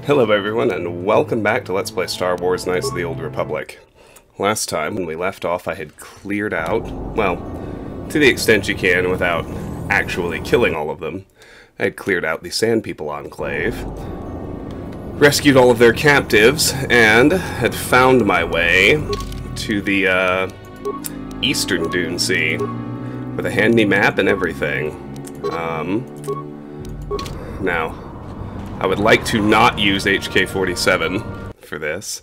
Hello everyone, and welcome back to Let's Play Star Wars Knights of the Old Republic. Last time, when we left off, I had cleared out, well, to the extent you can without actually killing all of them, I had cleared out the Sand People Enclave, rescued all of their captives, and had found my way to the Eastern Dune Sea, with a handy map and everything. Now, I would like to not use HK-47 for this.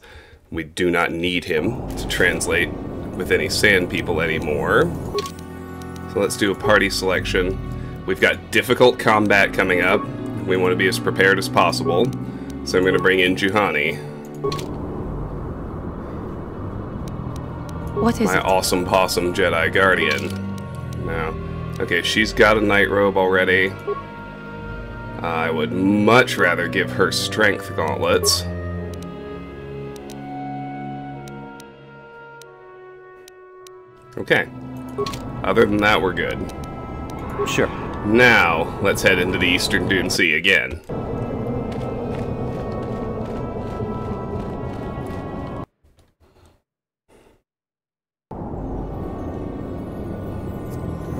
We do not need him to translate with any Sand People anymore. So let's do a party selection. We've got difficult combat coming up. We want to be as prepared as possible. So I'm going to bring in Juhani. What is my awesome possum Jedi Guardian. Now, okay, she's got a night robe already. I would much rather give her strength gauntlets. Okay. Other than that, we're good. Sure. Now, let's head into the Eastern Dune Sea again.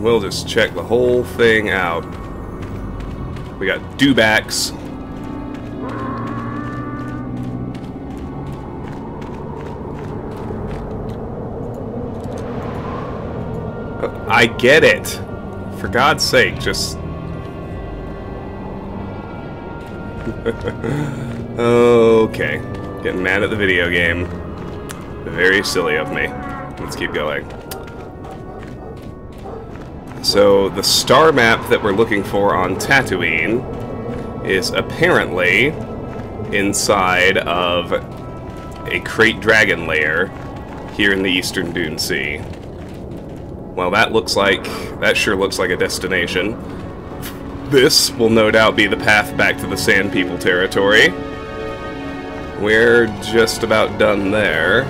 We'll just check the whole thing out. We got dewbacks. I get it. For God's sake, just... Okay. Getting mad at the video game. Very silly of me. Let's keep going. So, the star map that we're looking for on Tatooine is apparently inside of a krayt dragon lair here in the Eastern Dune Sea. Well, that sure looks like a destination. This will no doubt be the path back to the Sand People territory. We're just about done there.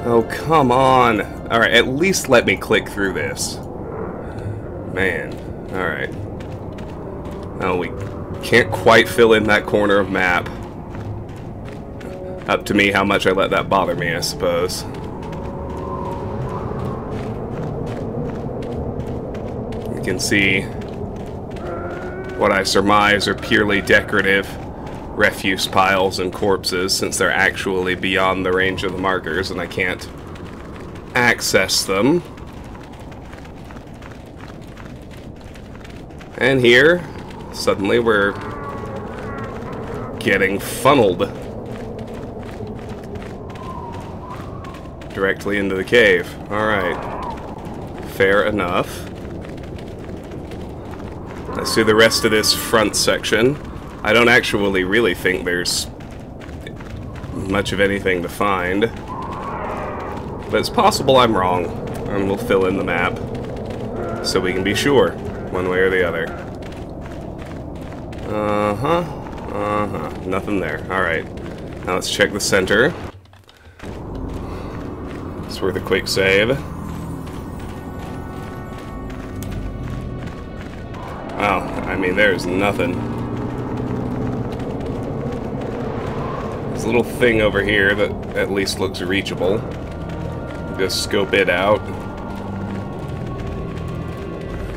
Oh, come on. Alright, at least let me click through this. Man. Alright. Oh, we can't quite fill in that corner of map. Up to me how much I let that bother me, I suppose. You can see what I surmise are purely decorative refuse piles and corpses, since they're actually beyond the range of the markers and I can't access them. And here, suddenly we're getting funneled directly into the cave. Alright. Fair enough. Let's do the rest of this front section. I don't actually really think there's much of anything to find. But it's possible I'm wrong, and we'll fill in the map so we can be sure, one way or the other. Nothing there. Alright. Now let's check the center. It's worth a quick save. Wow, I mean, there's nothing. There's a little thing over here that at least looks reachable. Just scope it out.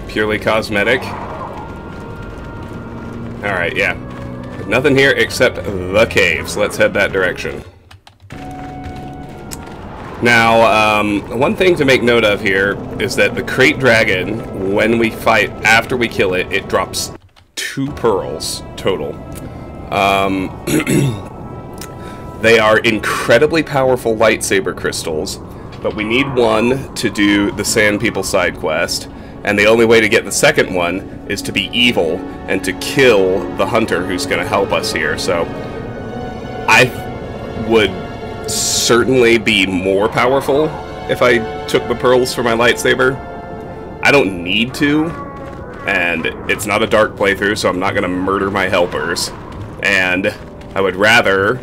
Purely cosmetic. Alright, yeah. Nothing here except the caves. Let's head that direction. Now, one thing to make note of here is that the krayt dragon, when we fight after we kill it, it drops 2 pearls total. They are incredibly powerful lightsaber crystals, but we need one to do the Sand People side quest, and the only way to get the second one is to be evil and to kill the hunter who's going to help us here. So, I would certainly be more powerful if I took the pearls for my lightsaber. I don't need to, and it's not a dark playthrough, so I'm not going to murder my helpers. And I would rather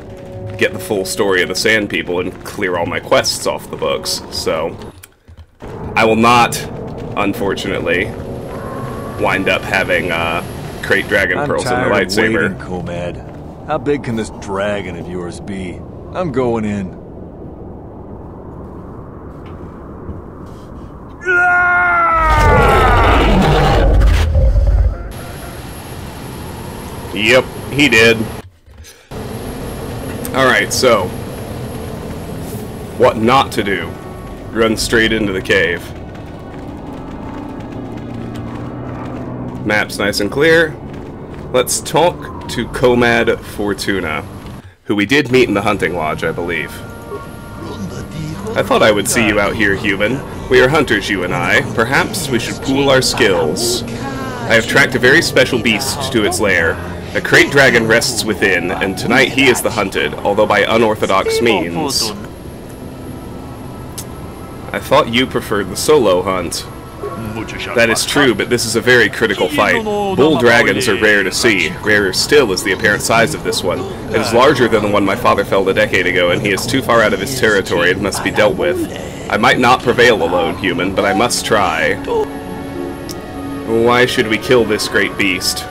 get the full story of the Sand People and clear all my quests off the books. So I will not, unfortunately, wind up having krayt dragon pearls in their lightsaber. I'm tired of waiting, Comad. How big can this dragon of yours be? I'm going in. Yep, he did. Alright, so what not to do? Run straight into the cave. Map's nice and clear. Let's talk to Comad Fortuna, who we did meet in the hunting lodge, I believe. I thought I would see you out here, human. We are hunters, you and I. Perhaps we should pool our skills. I have tracked a very special beast to its lair. A krayt dragon rests within, and tonight he is the hunted, although by unorthodox means. I thought you preferred the solo hunt. That is true, but this is a very critical fight. Bull dragons are rare to see. Rarer still is the apparent size of this one. It is larger than the one my father felled a decade ago, and he is too far out of his territory and must be dealt with. I might not prevail alone, human, but I must try. Why should we kill this great beast?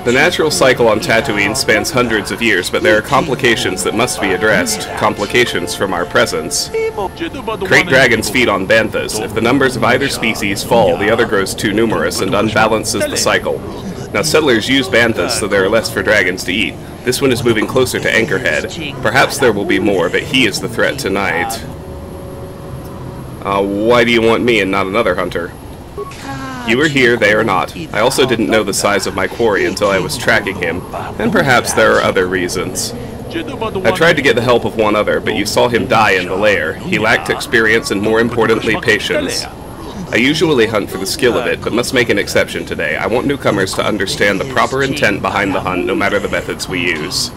The natural cycle on Tatooine spans hundreds of years, but there are complications that must be addressed. Complications from our presence. Krayt dragons feed on banthas. If the numbers of either species fall, the other grows too numerous and unbalances the cycle. Now settlers use banthas, so there are less for dragons to eat. This one is moving closer to Anchorhead. Perhaps there will be more, but he is the threat tonight. Why do you want me and not another hunter? You are here, they are not. I also didn't know the size of my quarry until I was tracking him, and perhaps there are other reasons. I tried to get the help of one other, but you saw him die in the lair. He lacked experience and, more importantly, patience. I usually hunt for the skill of it, but must make an exception today. I want newcomers to understand the proper intent behind the hunt, no matter the methods we use.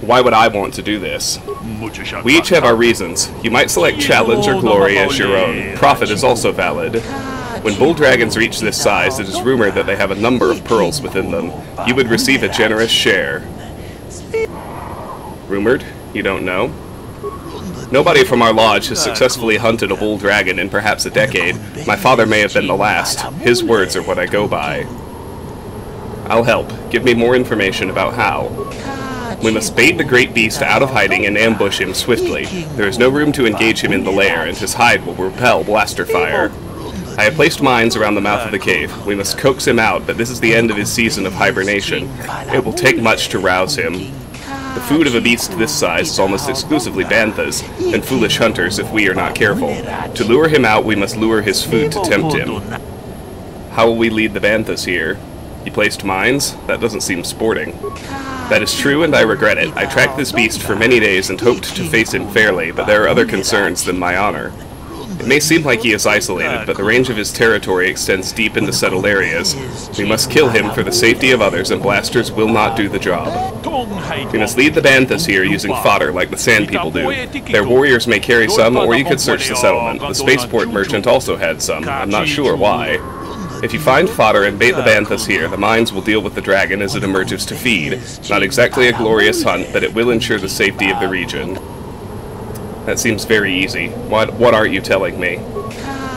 Why would I want to do this? We each have our reasons. You might select challenge or glory as your own. Profit is also valid. When bull dragons reach this size, it is rumored that they have a number of pearls within them. You would receive a generous share. Rumored? You don't know? Nobody from our lodge has successfully hunted a bull dragon in perhaps a decade. My father may have been the last. His words are what I go by. I'll help. Give me more information about how. We must bait the great beast out of hiding and ambush him swiftly. There is no room to engage him in the lair, and his hide will repel blaster fire. I have placed mines around the mouth of the cave. We must coax him out, but this is the end of his season of hibernation. It will take much to rouse him. The food of a beast this size is almost exclusively banthas, and foolish hunters if we are not careful. To lure him out, we must lure his food to tempt him. How will we lead the banthas here? You placed mines? That doesn't seem sporting. That is true, and I regret it. I tracked this beast for many days and hoped to face him fairly, but there are other concerns than my honor. It may seem like he is isolated, but the range of his territory extends deep into settled areas. We must kill him for the safety of others, and blasters will not do the job. We must lead the banthas here using fodder like the Sand People do. Their warriors may carry some, or you could search the settlement. The spaceport merchant also had some. I'm not sure why. If you find fodder and bait the banthas here, the mines will deal with the dragon as it emerges to feed. Not exactly a glorious hunt, but it will ensure the safety of the region. That seems very easy. What aren't you telling me?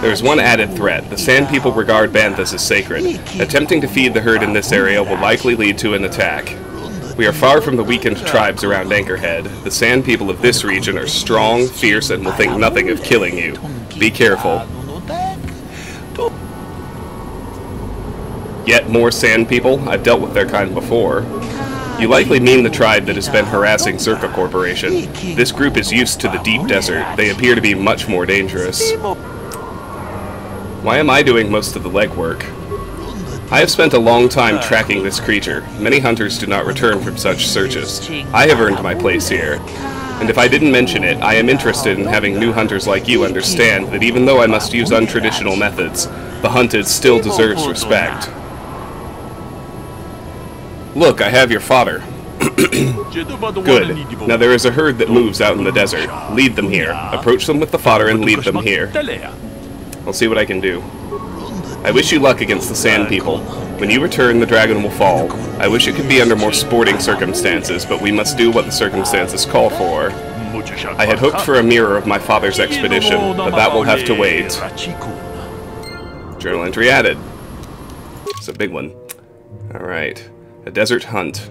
There is one added threat. The Sand People regard banthas as sacred. Attempting to feed the herd in this area will likely lead to an attack. We are far from the weakened tribes around Anchorhead. The Sand People of this region are strong, fierce, and will think nothing of killing you. Be careful. Yet more Sand People? I've dealt with their kind before. You likely mean the tribe that has been harassing Zerka Corporation. This group is used to the deep desert. They appear to be much more dangerous. Why am I doing most of the legwork? I have spent a long time tracking this creature. Many hunters do not return from such searches. I have earned my place here. And if I didn't mention it, I am interested in having new hunters like you understand that even though I must use untraditional methods, the hunted still deserves respect. Look, I have your fodder. Good. Now there is a herd that moves out in the desert. Lead them here. Approach them with the fodder and lead them here. I'll see what I can do. I wish you luck against the Sand People. When you return, the dragon will fall. I wish it could be under more sporting circumstances, but we must do what the circumstances call for. I had hoped for a mirror of my father's expedition, but that will have to wait. Journal entry added. It's a big one. Alright. A desert hunt.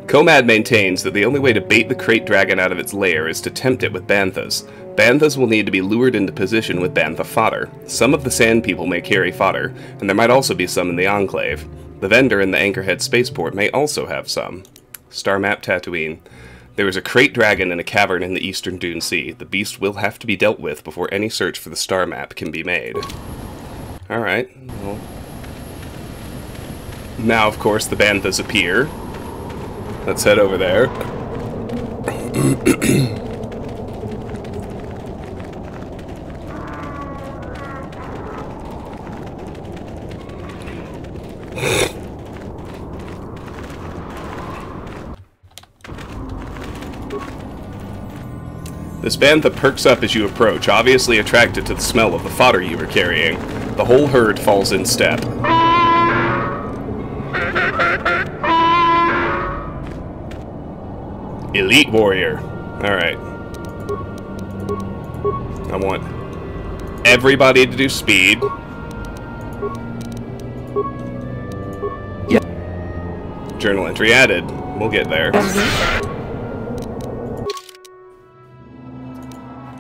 Comad maintains that the only way to bait the krayt dragon out of its lair is to tempt it with banthas. Banthas will need to be lured into position with bantha fodder. Some of the sand people may carry fodder, and there might also be some in the Enclave. The vendor in the Anchorhead spaceport may also have some. Star Map Tatooine. There is a krayt dragon in a cavern in the eastern Dune Sea. The beast will have to be dealt with before any search for the star map can be made. Alright, well. Now, of course, the banthas appear. Let's head over there. This bantha perks up as you approach, obviously attracted to the smell of the fodder you are carrying. The whole herd falls in step. Elite warrior. Alright. I want everybody to do speed. Yep. Journal entry added. We'll get there.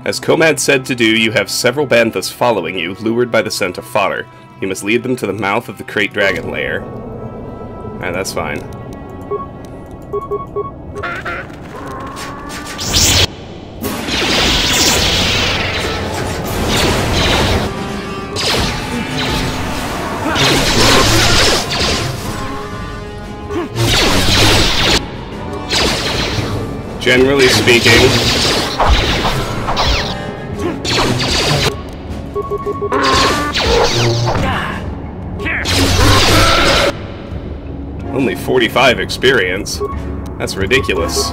As Comad said to do, you have several banthas following you, lured by the scent of fodder. You must lead them to the mouth of the krayt dragon lair. Alright, that's fine. Generally speaking, only 45 experience. That's ridiculous.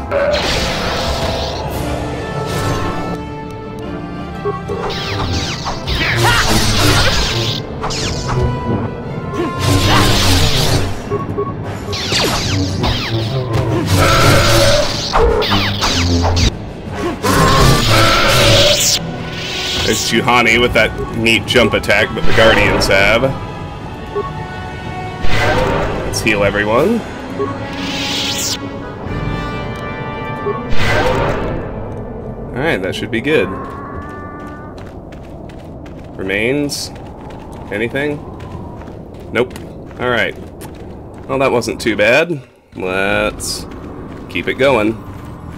There's Juhani with that neat jump attack that the Guardians have. Let's heal everyone. Alright, that should be good. Remains? Anything? Nope. Alright. Well, that wasn't too bad. Let's keep it going.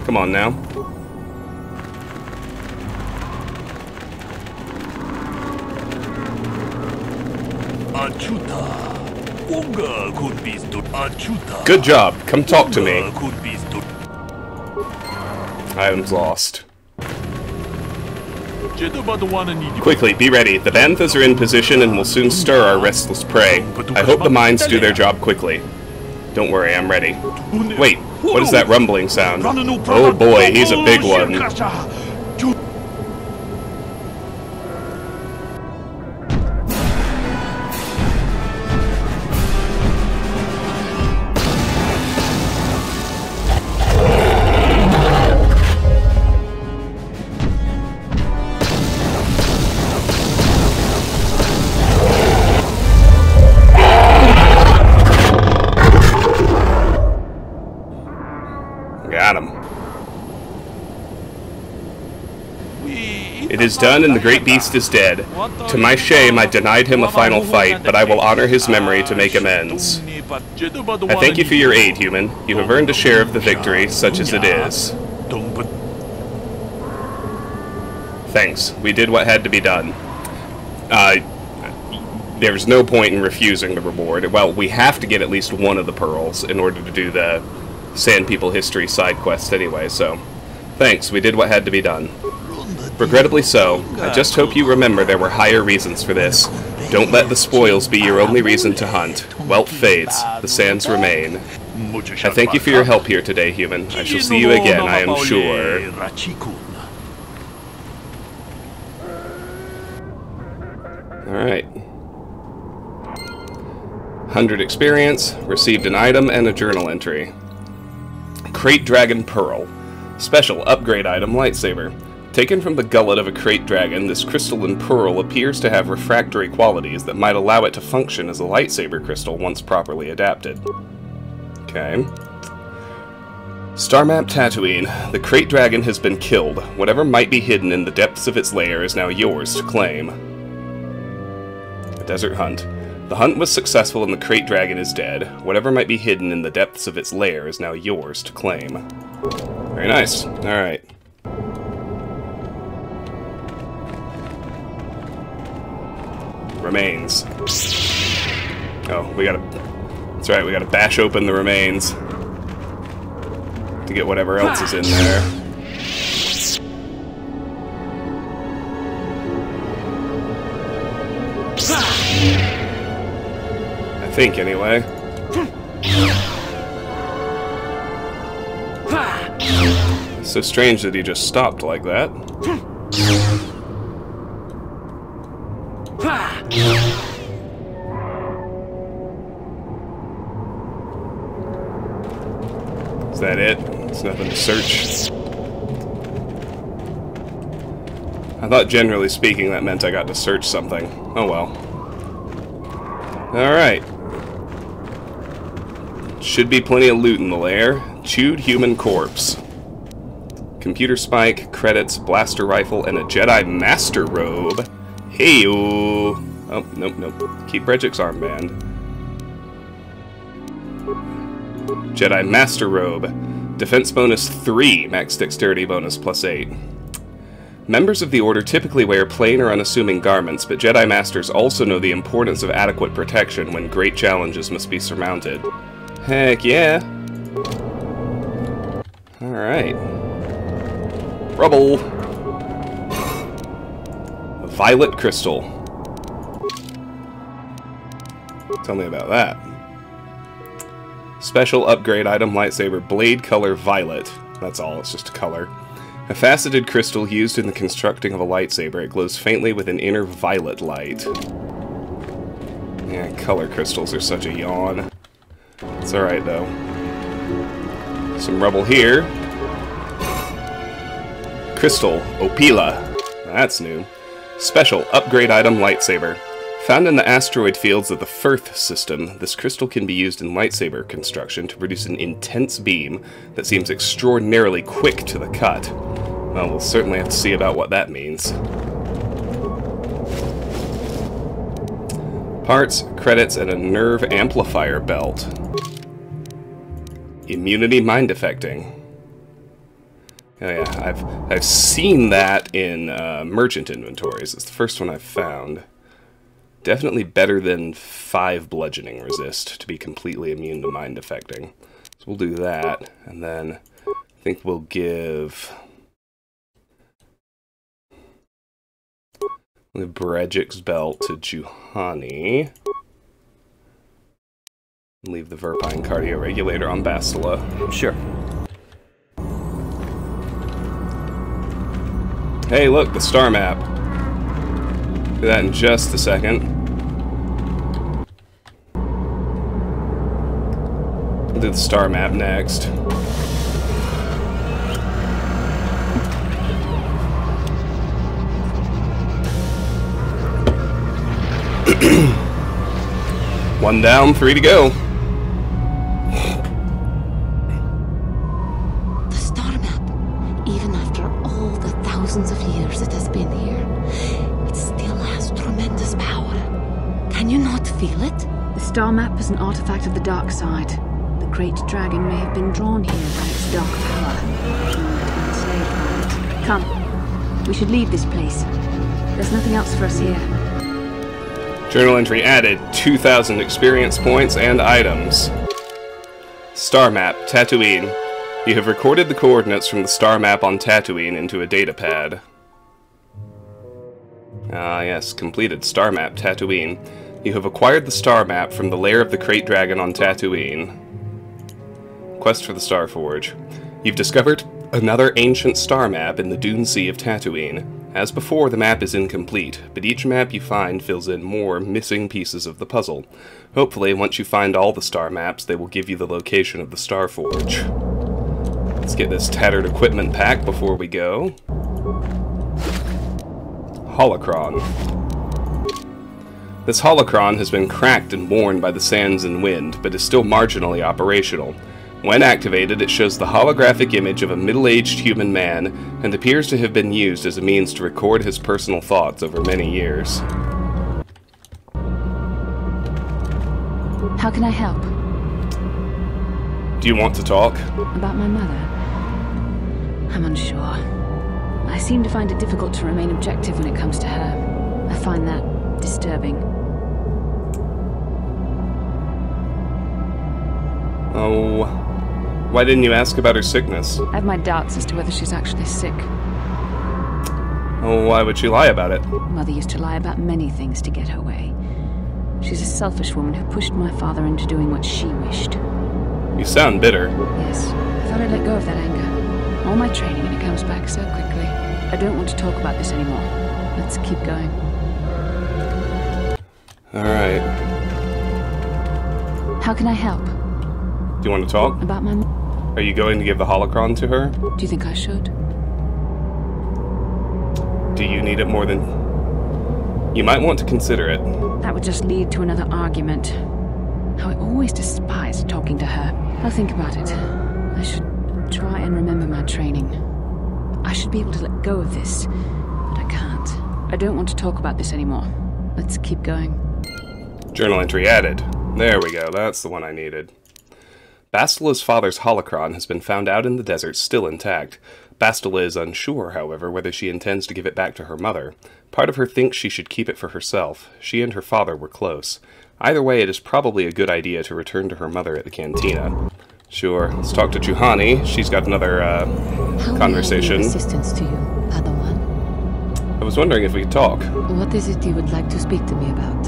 Come on now. Good job. Come talk to me. Items lost. Quickly, be ready. The banthas are in position and will soon stir our restless prey. I hope the mines do their job quickly. Don't worry, I'm ready. Wait, what is that rumbling sound? Oh boy, he's a big one. Got him. It is done and the great beast is dead. To my shame, I denied him a final fight, but I will honor his memory to make amends. I thank you for your aid, human. You have earned a share of the victory, such as it is. Thanks. We did what had to be done. There's no point in refusing the reward. Well, we have to get at least one of the pearls in order to do the Sand People History side quest anyway, so thanks, we did what had to be done. Regrettably so. I just hope you remember there were higher reasons for this. Don't let the spoils be your only reason to hunt. Wealth fades, the sands remain. I thank you for your help here today, human. I shall see you again, I am sure. Alright. 100 experience, received an item and a journal entry. Krayt Dragon Pearl. Special upgrade item lightsaber. Taken from the gullet of a krayt dragon, this crystalline pearl appears to have refractory qualities that might allow it to function as a lightsaber crystal once properly adapted. Okay. Star Map Tatooine. The krayt dragon has been killed. Whatever might be hidden in the depths of its lair is now yours to claim. A desert hunt. The hunt was successful and the krayt dragon is dead. Whatever might be hidden in the depths of its lair is now yours to claim. Very nice. Alright. Remains. Oh, we gotta... That's right, we gotta bash open the remains to get whatever else is in there. I think, anyway. It's so strange that he just stopped like that. Is that it? There's nothing to search. I thought, generally speaking, that meant I got to search something. Oh well. Alright. Should be plenty of loot in the lair. Chewed human corpse. Computer spike, credits, blaster rifle, and a Jedi Master robe. Hey-o! Oh, nope, nope. Keep Regic's armband. Jedi Master robe. Defense bonus 3, max dexterity bonus plus 8. Members of the Order typically wear plain or unassuming garments, but Jedi Masters also know the importance of adequate protection when great challenges must be surmounted. Heck yeah! Alright. Rubble! A violet crystal. Tell me about that. Special upgrade item, lightsaber, blade color violet. That's all, it's just a color. A faceted crystal used in the constructing of a lightsaber. It glows faintly with an inner violet light. Yeah, color crystals are such a yawn. It's alright, though. Some rubble here. Crystal, Opila. That's new. Special upgrade item, lightsaber. Found in the asteroid fields of the Firth system, this crystal can be used in lightsaber construction to produce an intense beam that seems extraordinarily quick to the cut. Well, we'll certainly have to see about what that means. Parts, credits, and a nerve amplifier belt. Immunity mind affecting. Oh yeah, I've seen that in merchant inventories. It's the first one I've found. Definitely better than 5 bludgeoning resist to be completely immune to mind affecting. So we'll do that, and then I think we'll give Brejic's belt to Juhani. Leave the Verpine cardio regulator on Bastila. Sure. Hey, look, the star map. Do that in just a second. We'll do the star map next. One down, 3 to go. The star map, even after all the thousands of years it has been here, it still has tremendous power. Can you not feel it? The star map is an artifact of the dark side. The krayt dragon may have been drawn here by its dark power, and enslaved by it. Come, we should leave this place. There's nothing else for us here. Journal entry added, 2,000 experience points and items. Star map, Tatooine. You have recorded the coordinates from the star map on Tatooine into a datapad. Ah yes, completed star map, Tatooine. You have acquired the star map from the lair of the krayt dragon on Tatooine. Quest for the Star Forge. You've discovered another ancient star map in the Dune Sea of Tatooine. As before, the map is incomplete, but each map you find fills in more missing pieces of the puzzle. Hopefully, once you find all the star maps, they will give you the location of the Star Forge. Let's get this tattered equipment pack before we go. Holocron. This holocron has been cracked and worn by the sands and wind, but is still marginally operational. When activated, it shows the holographic image of a middle-aged human man, and appears to have been used as a means to record his personal thoughts over many years. How can I help? Do you want to talk? About my mother? I'm unsure. I seem to find it difficult to remain objective when it comes to her. I find that disturbing. Oh, why didn't you ask about her sickness? I have my doubts as to whether she's actually sick. Oh, why would she lie about it? Mother used to lie about many things to get her way. She's a selfish woman who pushed my father into doing what she wished. You sound bitter. Yes, I thought I'd let go of that anger. All my training and it comes back so quickly. I don't want to talk about this anymore. Let's keep going. Alright. How can I help? Do you want to talk? About my Are you going to give the holocron to her? Do you think I should? Do you need it more than... You might want to consider it. That would just lead to another argument. How I always despised talking to her. I'll think about it. I should try and remember my training. I should be able to let go of this, but I can't. I don't want to talk about this anymore. Let's keep going. Journal entry added. There we go, that's the one I needed. Bastila's father's holocron has been found out in the desert, still intact. Bastila is unsure, however, whether she intends to give it back to her mother. Part of her thinks she should keep it for herself. She and her father were close. Either way, it is probably a good idea to return to her mother at the cantina. Sure, let's talk to Juhani. She's got another, conversation. How may I be of assistance to you, Padawan? I was wondering if we could talk. What is it you would like to speak to me about?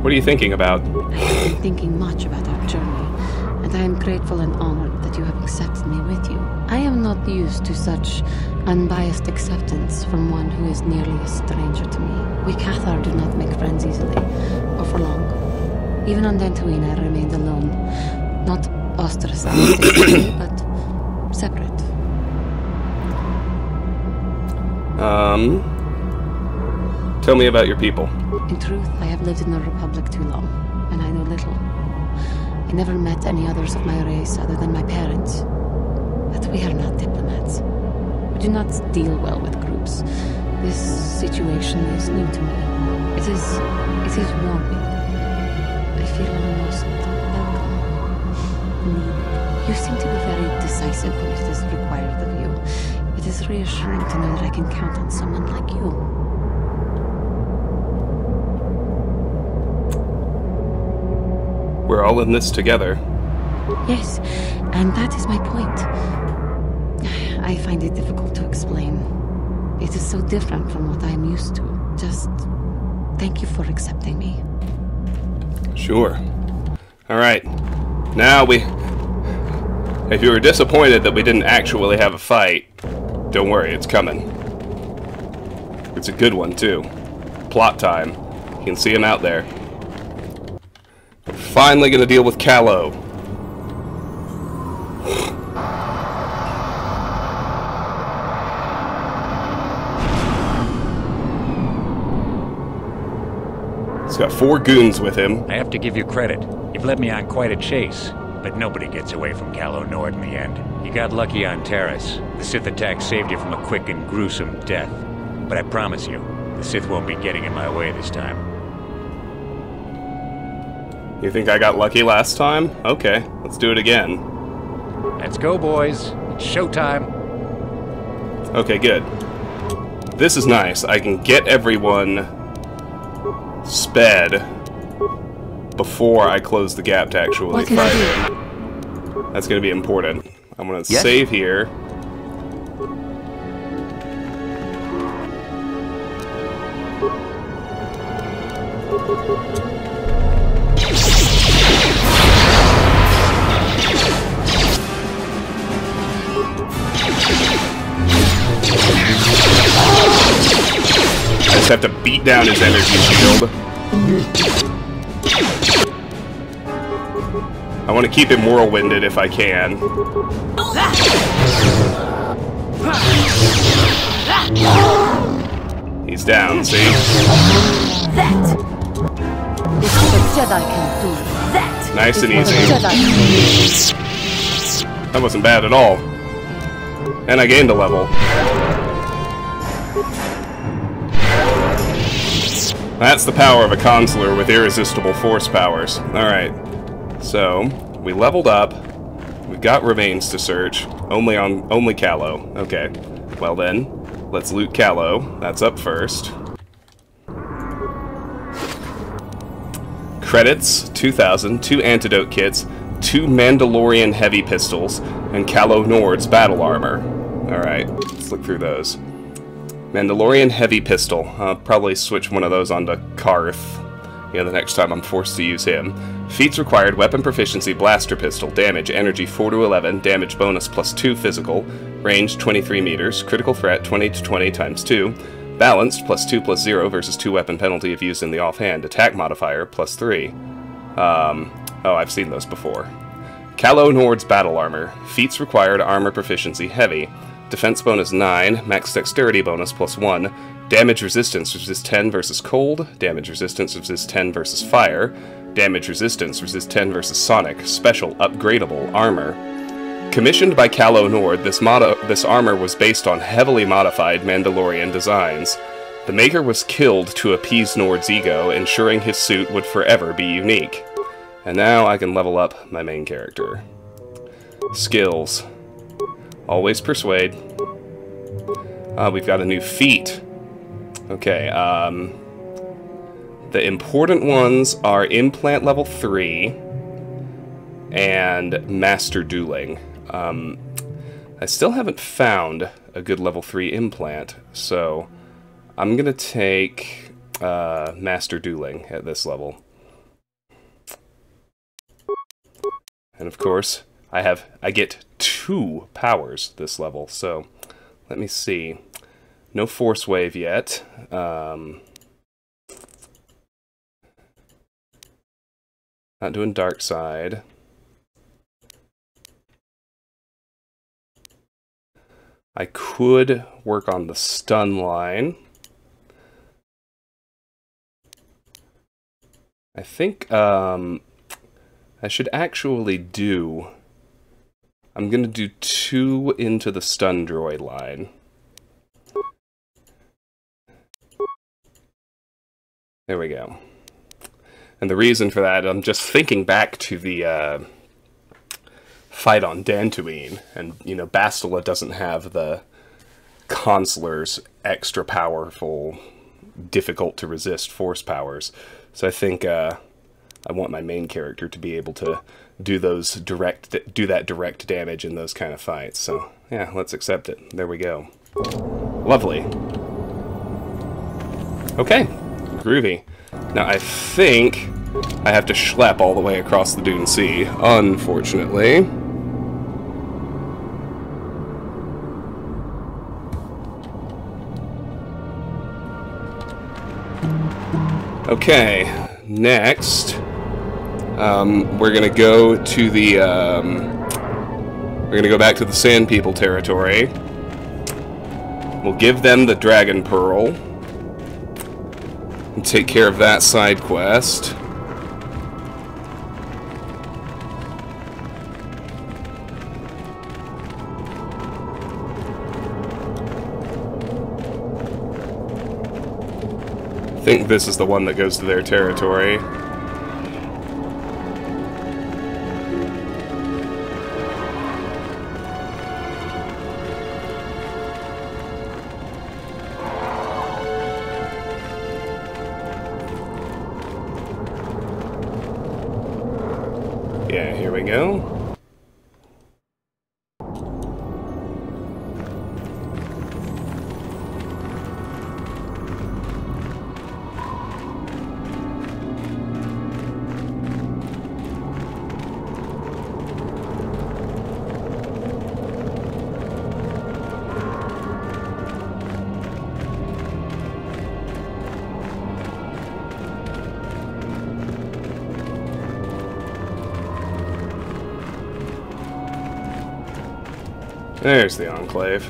What are you thinking about? I've been thinking much about our journey, and I am grateful and honored that you have accepted me with you. I am not used to such unbiased acceptance from one who is nearly a stranger to me. We Cathar do not make friends easily, or for long. Even on Tatooine I remained alone. Not ostracized, but separate. Tell me about your people. In truth, I have lived in the Republic too long, and I know little. I never met any others of my race other than my parents. But we are not diplomats. We do not deal well with groups. This situation is new to me. It is warming. I feel almost welcome. Needed. You seem to be very decisive when it is required of you. It is reassuring to know that I can count on someone like you. We're all in this together. Yes, and that is my point. I find it difficult to explain. It is so different from what I am used to. Just thank you for accepting me. Sure. Alright. Now if you were disappointed that we didn't actually have a fight, don't worry, it's coming. It's a good one, too. Plot time. You can see him out there. We're finally gonna deal with Callow. He's got 4 goons with him. I have to give you credit. You've led me on quite a chase. But nobody gets away from Callow Nord in the end. You got lucky on Terrace. The Sith attack saved you from a quick and gruesome death. But I promise you, the Sith won't be getting in my way this time. You think I got lucky last time? Okay, let's do it again. Let's go, boys. It's showtime. Okay, good. This is nice. I can get everyone sped before I close the gap to actually fight him. That's going to be important. I'm going to save here. I just have to beat down his energy shield. I want to keep him whirlwinded if I can. He's down, see? That is what a Jedi can do. That Nice and is what easy. a Jedi can do. That wasn't bad at all. And I gained a level. That's the power of a consular with irresistible force powers. Alright. So, we leveled up. We've got remains to search. Only Callow. Okay. Well then, let's loot Callow. That's up first. Credits, 2,000, 2 antidote kits, 2 Mandalorian heavy pistols, and Callow Nord's battle armor. Alright, let's look through those. Mandalorian heavy pistol. I'll probably switch one of those onto Carth, the next time I'm forced to use him. Feats required: weapon proficiency, blaster pistol, damage, energy 4 to 11, damage bonus +2 physical, range 23 meters, critical threat 20 to 20 times 2, balanced +2/+0 versus 2 weapon penalty if used in the offhand, attack modifier +3. Oh, I've seen those before. Callow Nord's battle armor. Feats required: armor proficiency, heavy. Defense bonus 9, max dexterity bonus +1, damage resistance resist 10 versus cold, damage resistance resist 10 versus fire, damage resistance resist 10 versus sonic, special upgradable armor. Commissioned by Callow Nord, this armor was based on heavily modified Mandalorian designs. The maker was killed to appease Nord's ego, ensuring his suit would forever be unique. And now I can level up my main character. Skills. Always persuade. We've got a new feat. Okay, the important ones are implant level 3 and master dueling. I still haven't found a good level 3 implant, so I'm gonna take master dueling at this level. And of course, I get 2 powers this level, so let me see. No force wave yet. Not doing dark side. I could work on the stun line. I think I should actually do... I'm going to do 2 into the stun droid line. There we go. And the reason for that, I'm just thinking back to the fight on Tatooine, and, Bastila doesn't have the consular's extra powerful, difficult to resist force powers. So I think I want my main character to be able to do that direct damage in those kind of fights. So yeah, let's accept it. There we go. Lovely. Okay, groovy. Now I think I have to schlep all the way across the Dune Sea, unfortunately. Okay, next, we're gonna go to the, we're gonna go back to the Sand People territory. We'll give them the Dragon Pearl and take care of that side quest. I think this is the one that goes to their territory. Yeah, here we go. There's the Enclave.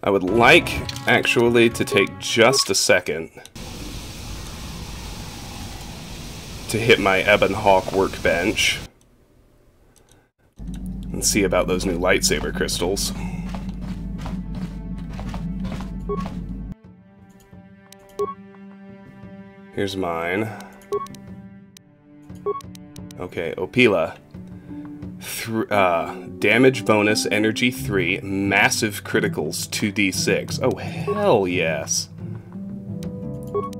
I would like, actually, to take just a second to hit my Ebon Hawk workbench and see about those new lightsaber crystals. Here's mine. Okay, Opila. Damage bonus, energy 3, massive criticals 2d6. Oh, hell yes.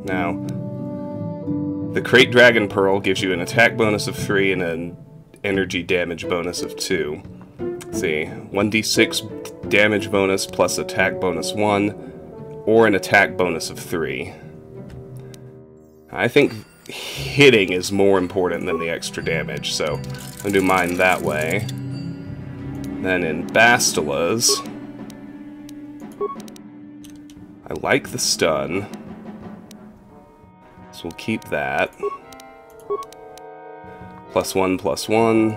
Now, the Krayt Dragon Pearl gives you an attack bonus of 3 and an energy damage bonus of 2. Let's see, 1d6 damage bonus plus attack bonus 1, or an attack bonus of 3. I think hitting is more important than the extra damage, so I'll do mine that way. Then in Bastila's, I like the stun, so we'll keep that. +1/+1.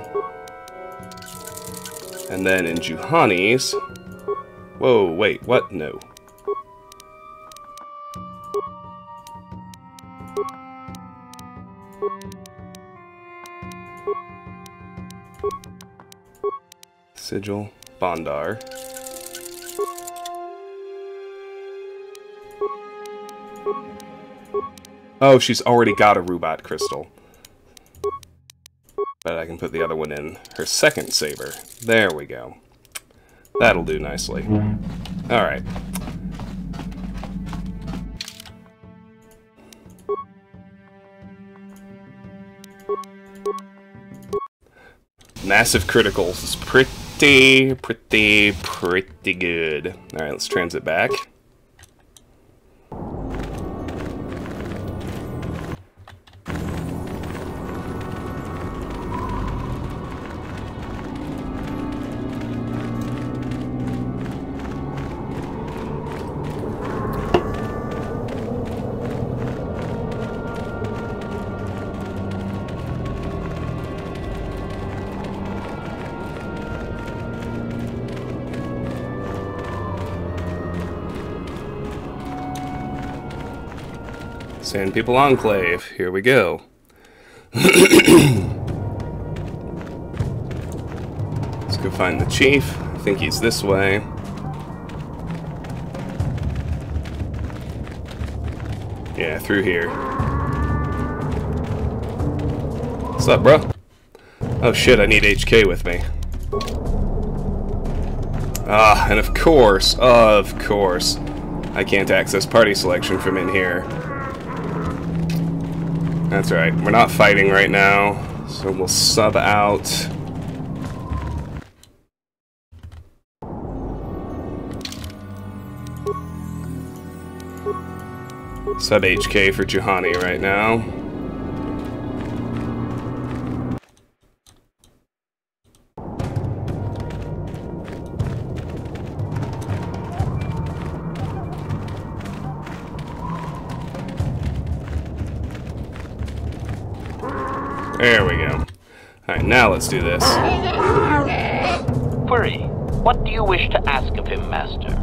And then in Juhani's, whoa, wait, what? No. Sigil, Bondar. Oh, she's already got a Rubat crystal. But I can put the other one in her second saber. There we go. That'll do nicely. Alright. Massive criticals is pretty good. Alright, let's transit back. Sand People Enclave, here we go. Let's go find the chief. I think he's this way. Yeah, through here. What's up, bro? Oh shit, I need HK with me. Ah, and of course, I can't access party selection from in here. That's right, we're not fighting right now, so we'll sub out. Sub HK for Juhani right now. There we go. Alright, now let's do this. Query. What do you wish to ask of him, Master?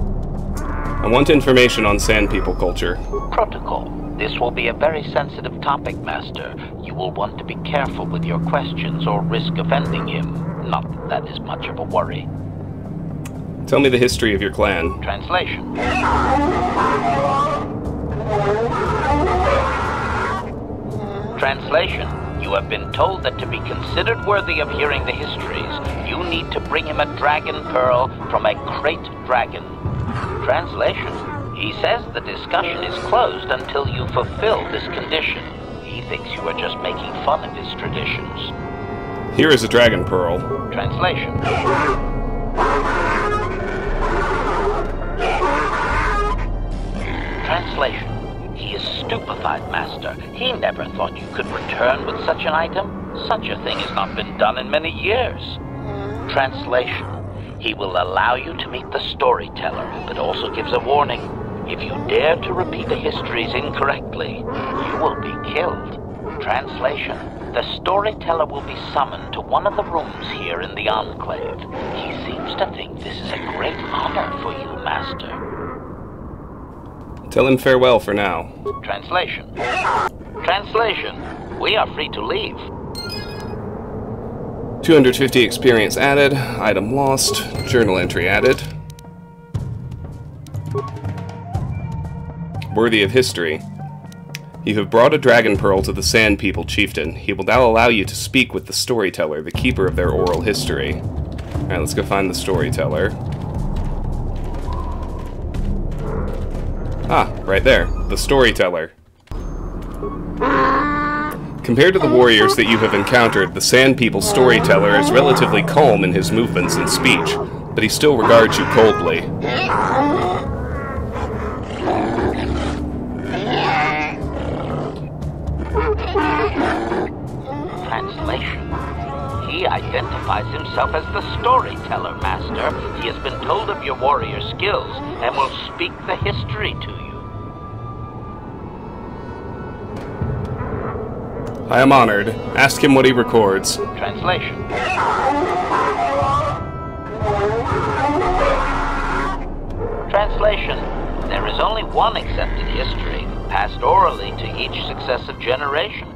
I want information on Sand People culture. Protocol. This will be a very sensitive topic, Master. You will want to be careful with your questions or risk offending him. Not that that is much of a worry. Tell me the history of your clan. Translation. Translation. You have been told that to be considered worthy of hearing the histories, you need to bring him a dragon pearl from a krayt dragon. Translation. He says the discussion is closed until you fulfill this condition. He thinks you are just making fun of his traditions. Here is a dragon pearl. Translation. Translation. He is stupefied, Master. He never thought you could return with such an item. Such a thing has not been done in many years. Translation. He will allow you to meet the storyteller, but also gives a warning. If you dare to repeat the histories incorrectly, you will be killed. Translation. The storyteller will be summoned to one of the rooms here in the Enclave. He seems to think this is a great honor for you, Master. Tell him farewell for now. Translation. Translation. We are free to leave. 250 experience added. Item lost. Journal entry added. Worthy of history. You have brought a dragon pearl to the Sand People Chieftain. He will now allow you to speak with the storyteller, the keeper of their oral history. Alright, let's go find the storyteller. Ah, right there. The storyteller. Compared to the warriors that you have encountered, the Sand People storyteller is relatively calm in his movements and speech, but he still regards you coldly. Translation. He identifies himself as the storyteller, Master. He has been told of your warrior skills and will speak the history to you. I am honored. Ask him what he records. Translation. Translation. There is only one accepted history, passed orally to each successive generation.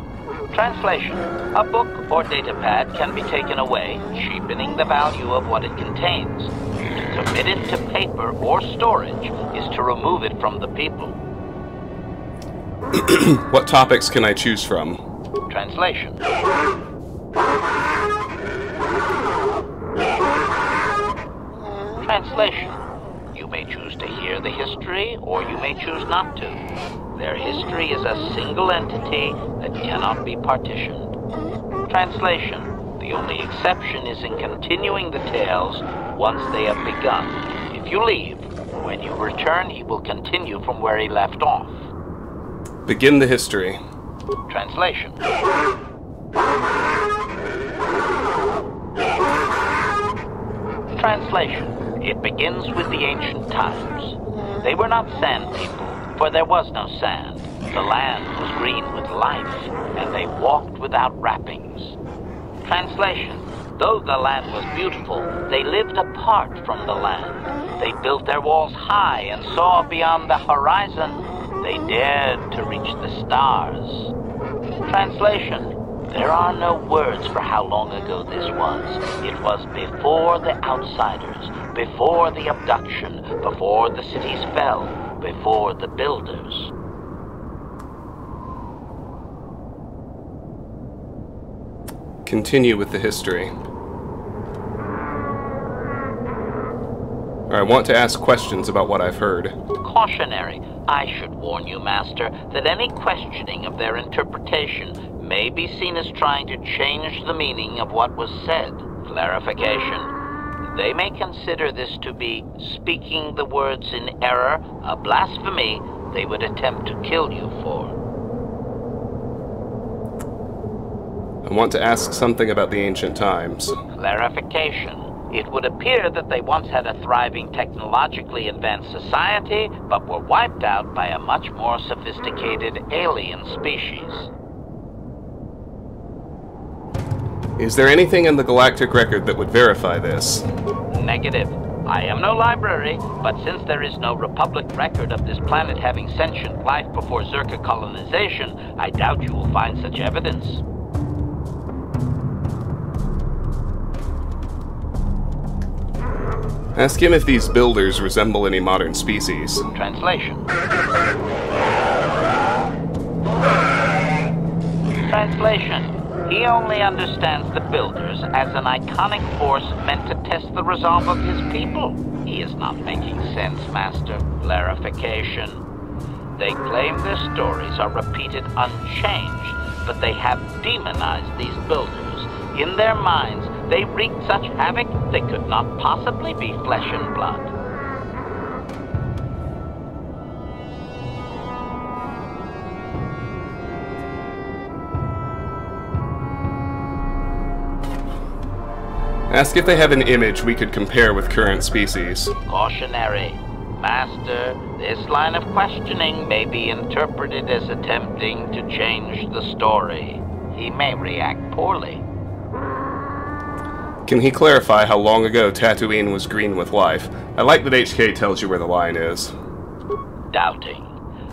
Translation. A book or datapad can be taken away, cheapening the value of what it contains. To commit it to paper or storage is to remove it from the people. What topics can I choose from? Translation. Translation. You may choose to hear the history, or you may choose not to. Their history is a single entity that cannot be partitioned. Translation. The only exception is in continuing the tales once they have begun. If you leave, when you return, he will continue from where he left off. Begin the history. Translation. Translation. It begins with the ancient times. They were not sand people, for there was no sand. The land was green with life, and they walked without wrappings. Translation. Though the land was beautiful, they lived apart from the land. They built their walls high and saw beyond the horizon. They dared to reach the stars. Translation. There are no words for how long ago this was. It was before the outsiders, before the abduction, before the cities fell, before the builders. Continue with the history. I want to ask questions about what I've heard. Cautionary. I should warn you, Master, that any questioning of their interpretation may be seen as trying to change the meaning of what was said. Clarification. They may consider this to be speaking the words in error, a blasphemy they would attempt to kill you for. I want to ask something about the ancient times. Clarification. It would appear that they once had a thriving technologically advanced society, but were wiped out by a much more sophisticated alien species. Is there anything in the galactic record that would verify this? Negative. I am no library, but since there is no Republic record of this planet having sentient life before Zerka colonization, I doubt you will find such evidence. Ask him if these builders resemble any modern species. Translation. Translation. He only understands the builders as an iconic force meant to test the resolve of his people. He is not making sense, Master. Clarification. They claim their stories are repeated unchanged, but they have demonized these builders. In their minds, they wreaked such havoc they could not possibly be flesh and blood. Ask if they have an image we could compare with current species. Cautionary. Master, This line of questioning may be interpreted as attempting to change the story. He may react poorly. Can he clarify how long ago Tatooine was green with life? I like that HK tells you where the line is. Doubting.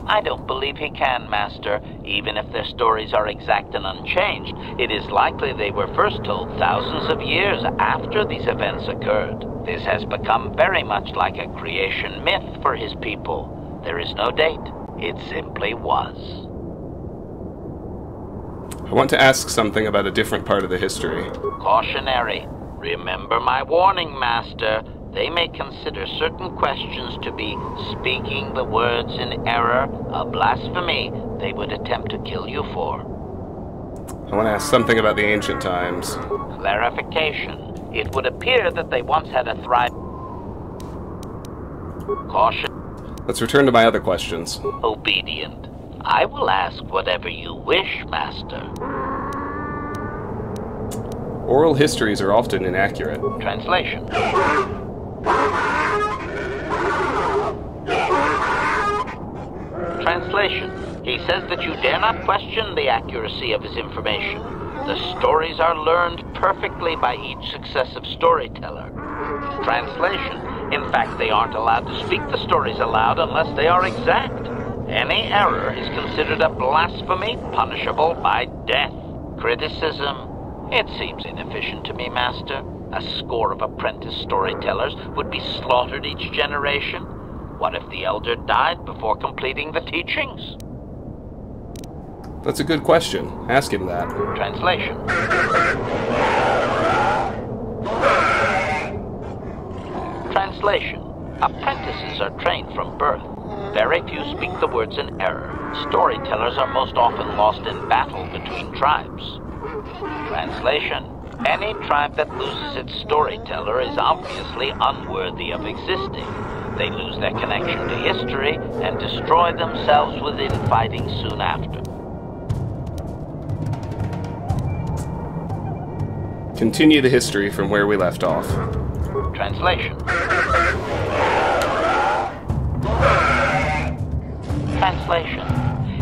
I don't believe he can, Master. Even if their stories are exact and unchanged, it is likely they were first told thousands of years after these events occurred. This has become very much like a creation myth for his people. There is no date. It simply was. I want to ask something about a different part of the history. Cautionary. Remember my warning, Master. They may consider certain questions to be speaking the words in error, a blasphemy they would attempt to kill you for. I want to ask something about the ancient times. Clarification. It would appear that they once had a thriving... Caution. Let's return to my other questions. Obedient. I will ask whatever you wish, Master. Oral histories are often inaccurate. Translation. Translation. He says that you dare not question the accuracy of his information. The stories are learned perfectly by each successive storyteller. Translation. In fact, they aren't allowed to speak the stories aloud unless they are exact. Any error is considered a blasphemy punishable by death. Criticism. It seems inefficient to me, Master. A score of apprentice storytellers would be slaughtered each generation. What if the elder died before completing the teachings? That's a good question. Ask him that. Translation. Translation. Apprentices are trained from birth. Very few speak the words in error. Storytellers are most often lost in battle between tribes. Translation. Any tribe that loses its storyteller is obviously unworthy of existing. They lose their connection to history and destroy themselves with infighting soon after. Continue the history from where we left off. Translation. Translation.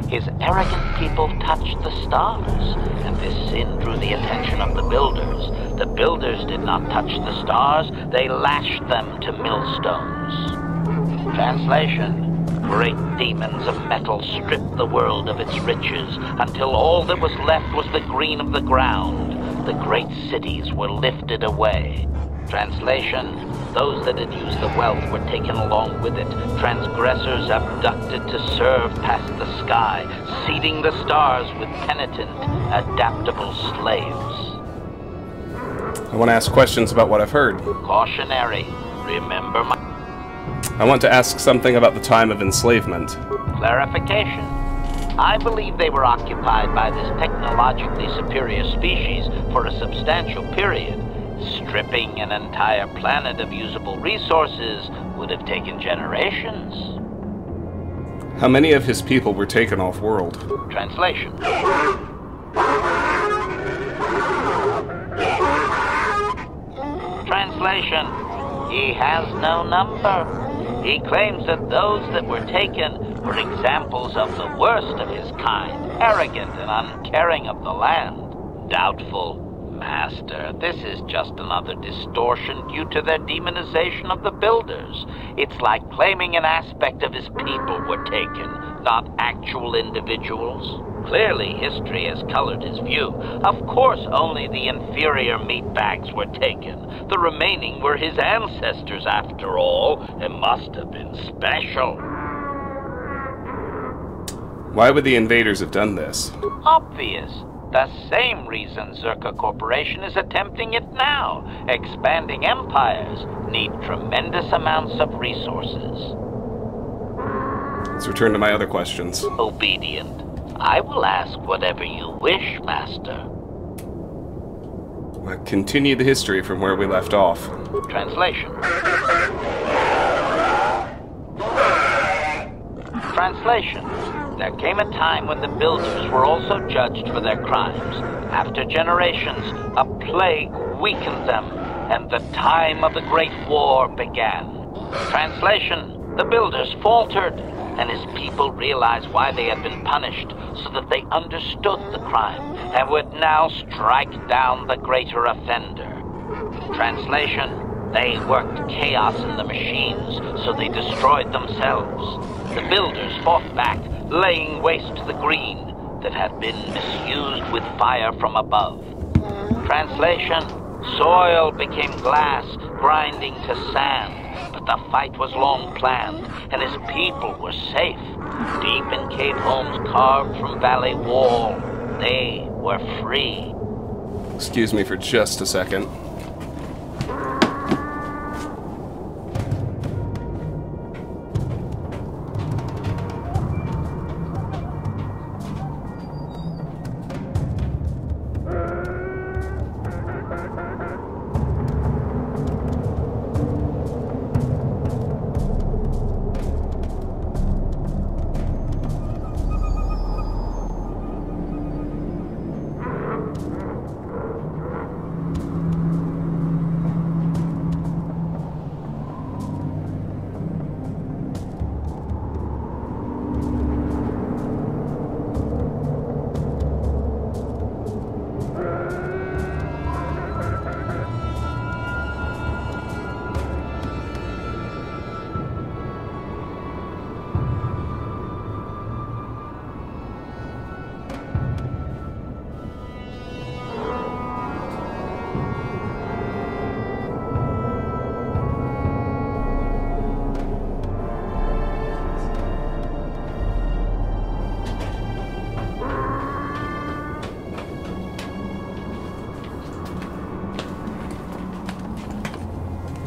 His arrogant people touched the stars, and this sin drew the attention of the builders. The builders did not touch the stars, they lashed them to millstones. Translation. Great demons of metal stripped the world of its riches, until all that was left was the green of the ground. The great cities were lifted away. Translation. Those that had used the wealth were taken along with it. Transgressors abducted to serve past the sky, seeding the stars with penitent, adaptable slaves. I want to ask questions about what I've heard. Cautionary. Remember my... I want to ask something about the time of enslavement. Clarification. I believe they were occupied by this technologically superior species for a substantial period. Stripping an entire planet of usable resources would have taken generations. How many of his people were taken off-world? Translation. Translation. He has no number. He claims that those that were taken were examples of the worst of his kind, arrogant and uncaring of the land. Doubtful. Master, this is just another distortion due to their demonization of the builders. It's like claiming an aspect of his people were taken, not actual individuals. Clearly, history has colored his view. Of course, only the inferior meatbags were taken. The remaining were his ancestors, after all. It must have been special. Why would the invaders have done this? Obvious. The same reason Zerka Corporation is attempting it now. Expanding empires need tremendous amounts of resources. Let's return to my other questions. Obedient. I will ask whatever you wish, Master. Continue the history from where we left off. Translation. Translation. There came a time when the builders were also judged for their crimes. After generations, a plague weakened them, and the time of the Great War began. Translation. The builders faltered, and his people realized why they had been punished, so that they understood the crime and would now strike down the greater offender. Translation: they worked chaos in the machines, so they destroyed themselves. The builders fought back, laying waste to the green that had been misused with fire from above. Translation: soil became glass, grinding to sand, but the fight was long planned, and his people were safe. Deep in cave homes carved from valley wall, they were free. Excuse me for just a second.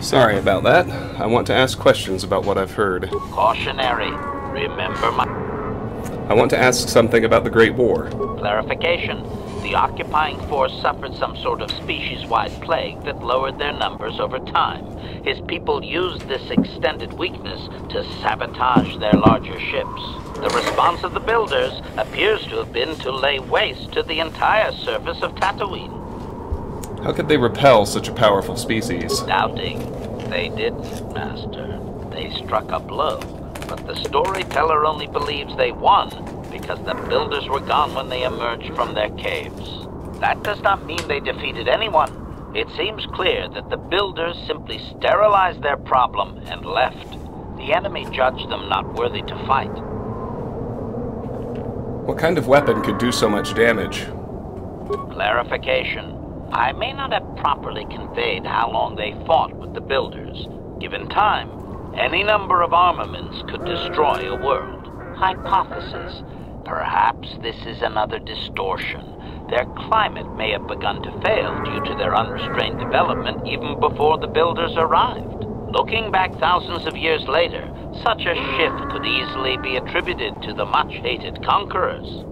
Sorry about that. I want to ask questions about what I've heard. Cautionary. Remember my... I want to ask something about the Great War. Clarification. The occupying force suffered some sort of species-wide plague that lowered their numbers over time. His people used this extended weakness to sabotage their larger ships. The response of the builders appears to have been to lay waste to the entire surface of Tatooine. How could they repel such a powerful species? Doubting. They didn't, Master. They struck a blow. But the storyteller only believes they won because the builders were gone when they emerged from their caves. That does not mean they defeated anyone. It seems clear that the builders simply sterilized their problem and left. The enemy judged them not worthy to fight. What kind of weapon could do so much damage? Clarification. I may not have properly conveyed how long they fought with the builders. Given time, any number of armaments could destroy a world. Hypothesis. Perhaps this is another distortion. Their climate may have begun to fail due to their unrestrained development even before the builders arrived. Looking back thousands of years later, such a shift could easily be attributed to the much-hated conquerors.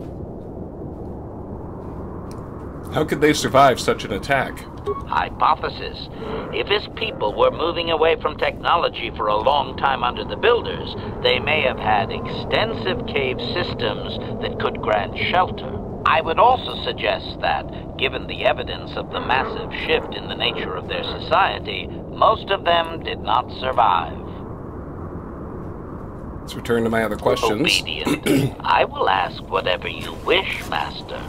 How could they survive such an attack? Hypothesis. If his people were moving away from technology for a long time under the builders, they may have had extensive cave systems that could grant shelter. I would also suggest that, given the evidence of the massive shift in the nature of their society, most of them did not survive. Let's return to my other questions. Obedient. I will ask whatever you wish, Master.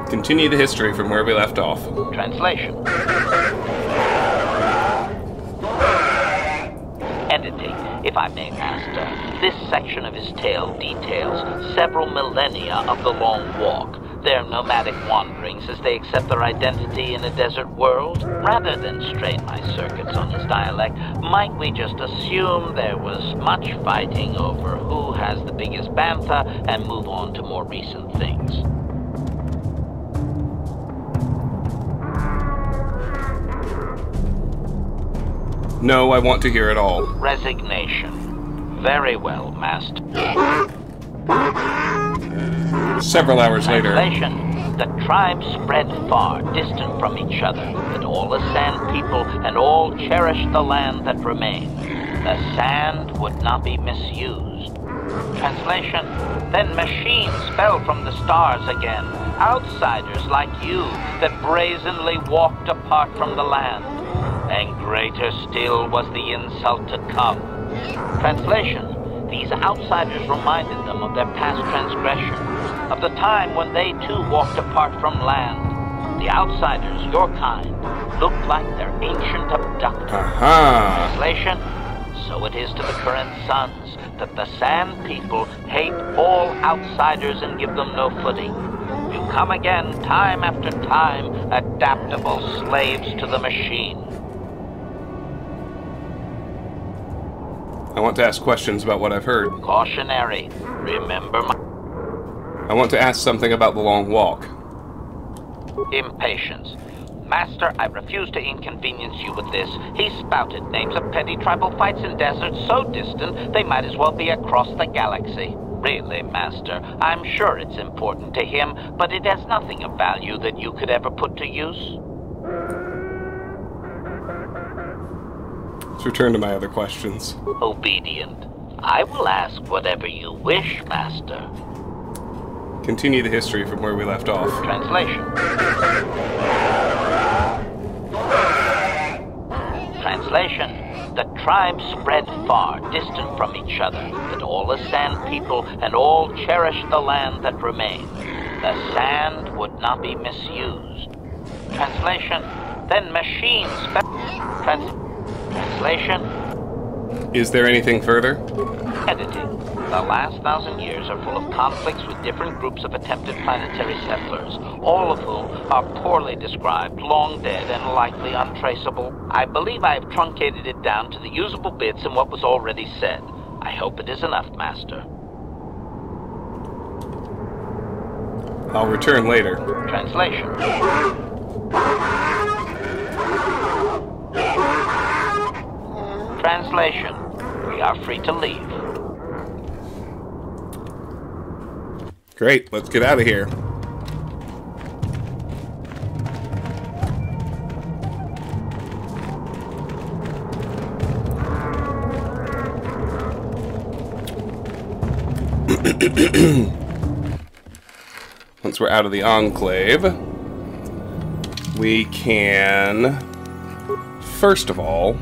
Continue the history from where we left off. Translation. Editing, if I may, Master. This section of his tale details several millennia of the Long Walk, their nomadic wanderings as they accept their identity in a desert world. Rather than strain my circuits on his dialect, might we just assume there was much fighting over who has the biggest bantha and move on to more recent things? No, I want to hear it all. Resignation. Very well, Master. Several hours later. Translation. The tribes spread far, distant from each other, but all the sand people and all cherished the land that remained. The sand would not be misused. Translation. Then machines fell from the stars again, outsiders like you that brazenly walked apart from the land. and greater still was the insult to come. Translation: these outsiders reminded them of their past transgression, of the time when they too walked apart from land. The outsiders, your kind, looked like their ancient abductors. Translation: so it is to the current sons that the Sand People hate all outsiders and give them no footing. You come again, time after time, adaptable slaves to the machine. I want to ask questions about what I've heard. Cautionary. Remember my... I want to ask something about the long walk. Impatience. Master, I refuse to inconvenience you with this. He spouted names of petty tribal fights in deserts so distant they might as well be across the galaxy. Really, Master, I'm sure it's important to him, but it has nothing of value that you could ever put to use. Let's return to my other questions. Obedient. I will ask whatever you wish, Master. Continue the history from where we left off. Translation. Translation. The tribes spread far, distant from each other, but all the Sand People and all cherished the land that remained. The sand would not be misused. Translation. Then machines... Translation. Is there anything further? Editing. The last 1,000 years are full of conflicts with different groups of attempted planetary settlers, all of whom are poorly described, long dead, and likely untraceable. I believe I have truncated it down to the usable bits in what was already said. I hope it is enough, Master. I'll return later. Translation. Translation. We are free to leave. Great, let's get out of here. Once we're out of the Enclave, we can, first of all,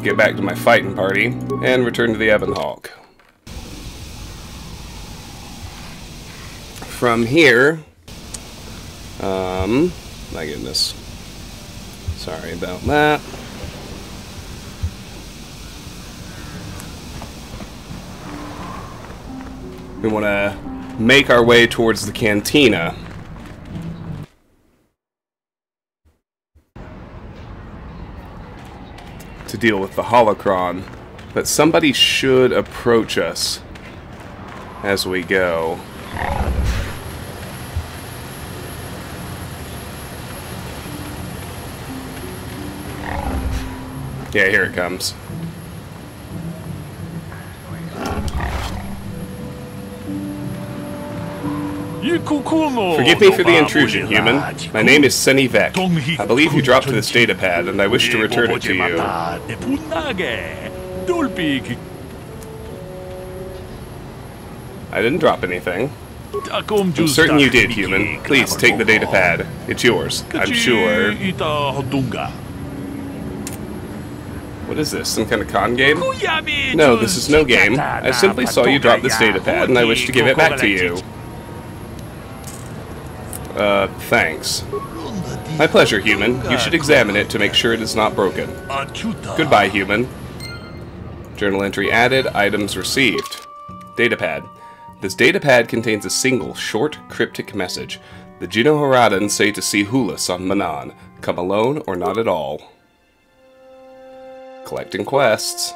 get back to my fighting party and return to the Ebon Hawk. From here, my goodness, sorry about that. We want to make our way towards the cantina. To deal with the Holocron, but somebody should approach us as we go. Yeah, here it comes. Forgive me for the intrusion, human. My name is Seni Vec. I believe you dropped this data pad, and I wish to return it to you. I didn't drop anything. I'm certain you did, human. Please, take the data pad. It's yours, I'm sure. What is this, some kind of con game? No, this is no game. I simply saw you drop this data pad, and I wish to give it back to you. Thanks. My pleasure, human. You should examine it to make sure it is not broken. Goodbye, human. Journal entry added, items received. Datapad. This datapad contains a single, short, cryptic message. The Gino Haradan say to see Hulas on Manan. Come alone or not at all. Collecting quests.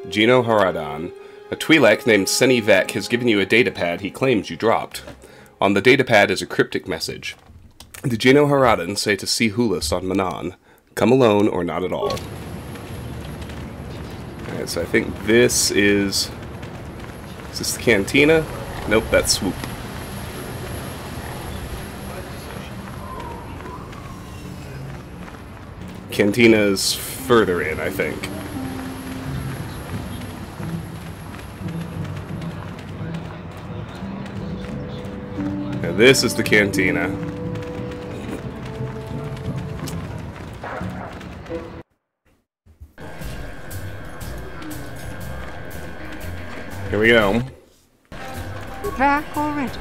Gino Haradan. A Twi'lek named Seni Vec has given you a datapad he claims you dropped. On the datapad is a cryptic message. The Gino Haradan say to see Hulas on Manan. Come alone or not at all. Alright, so I think this is... Is this the cantina? Nope, that's Swoop. Cantina's further in, I think. Now this is the cantina. Here we go. Back already?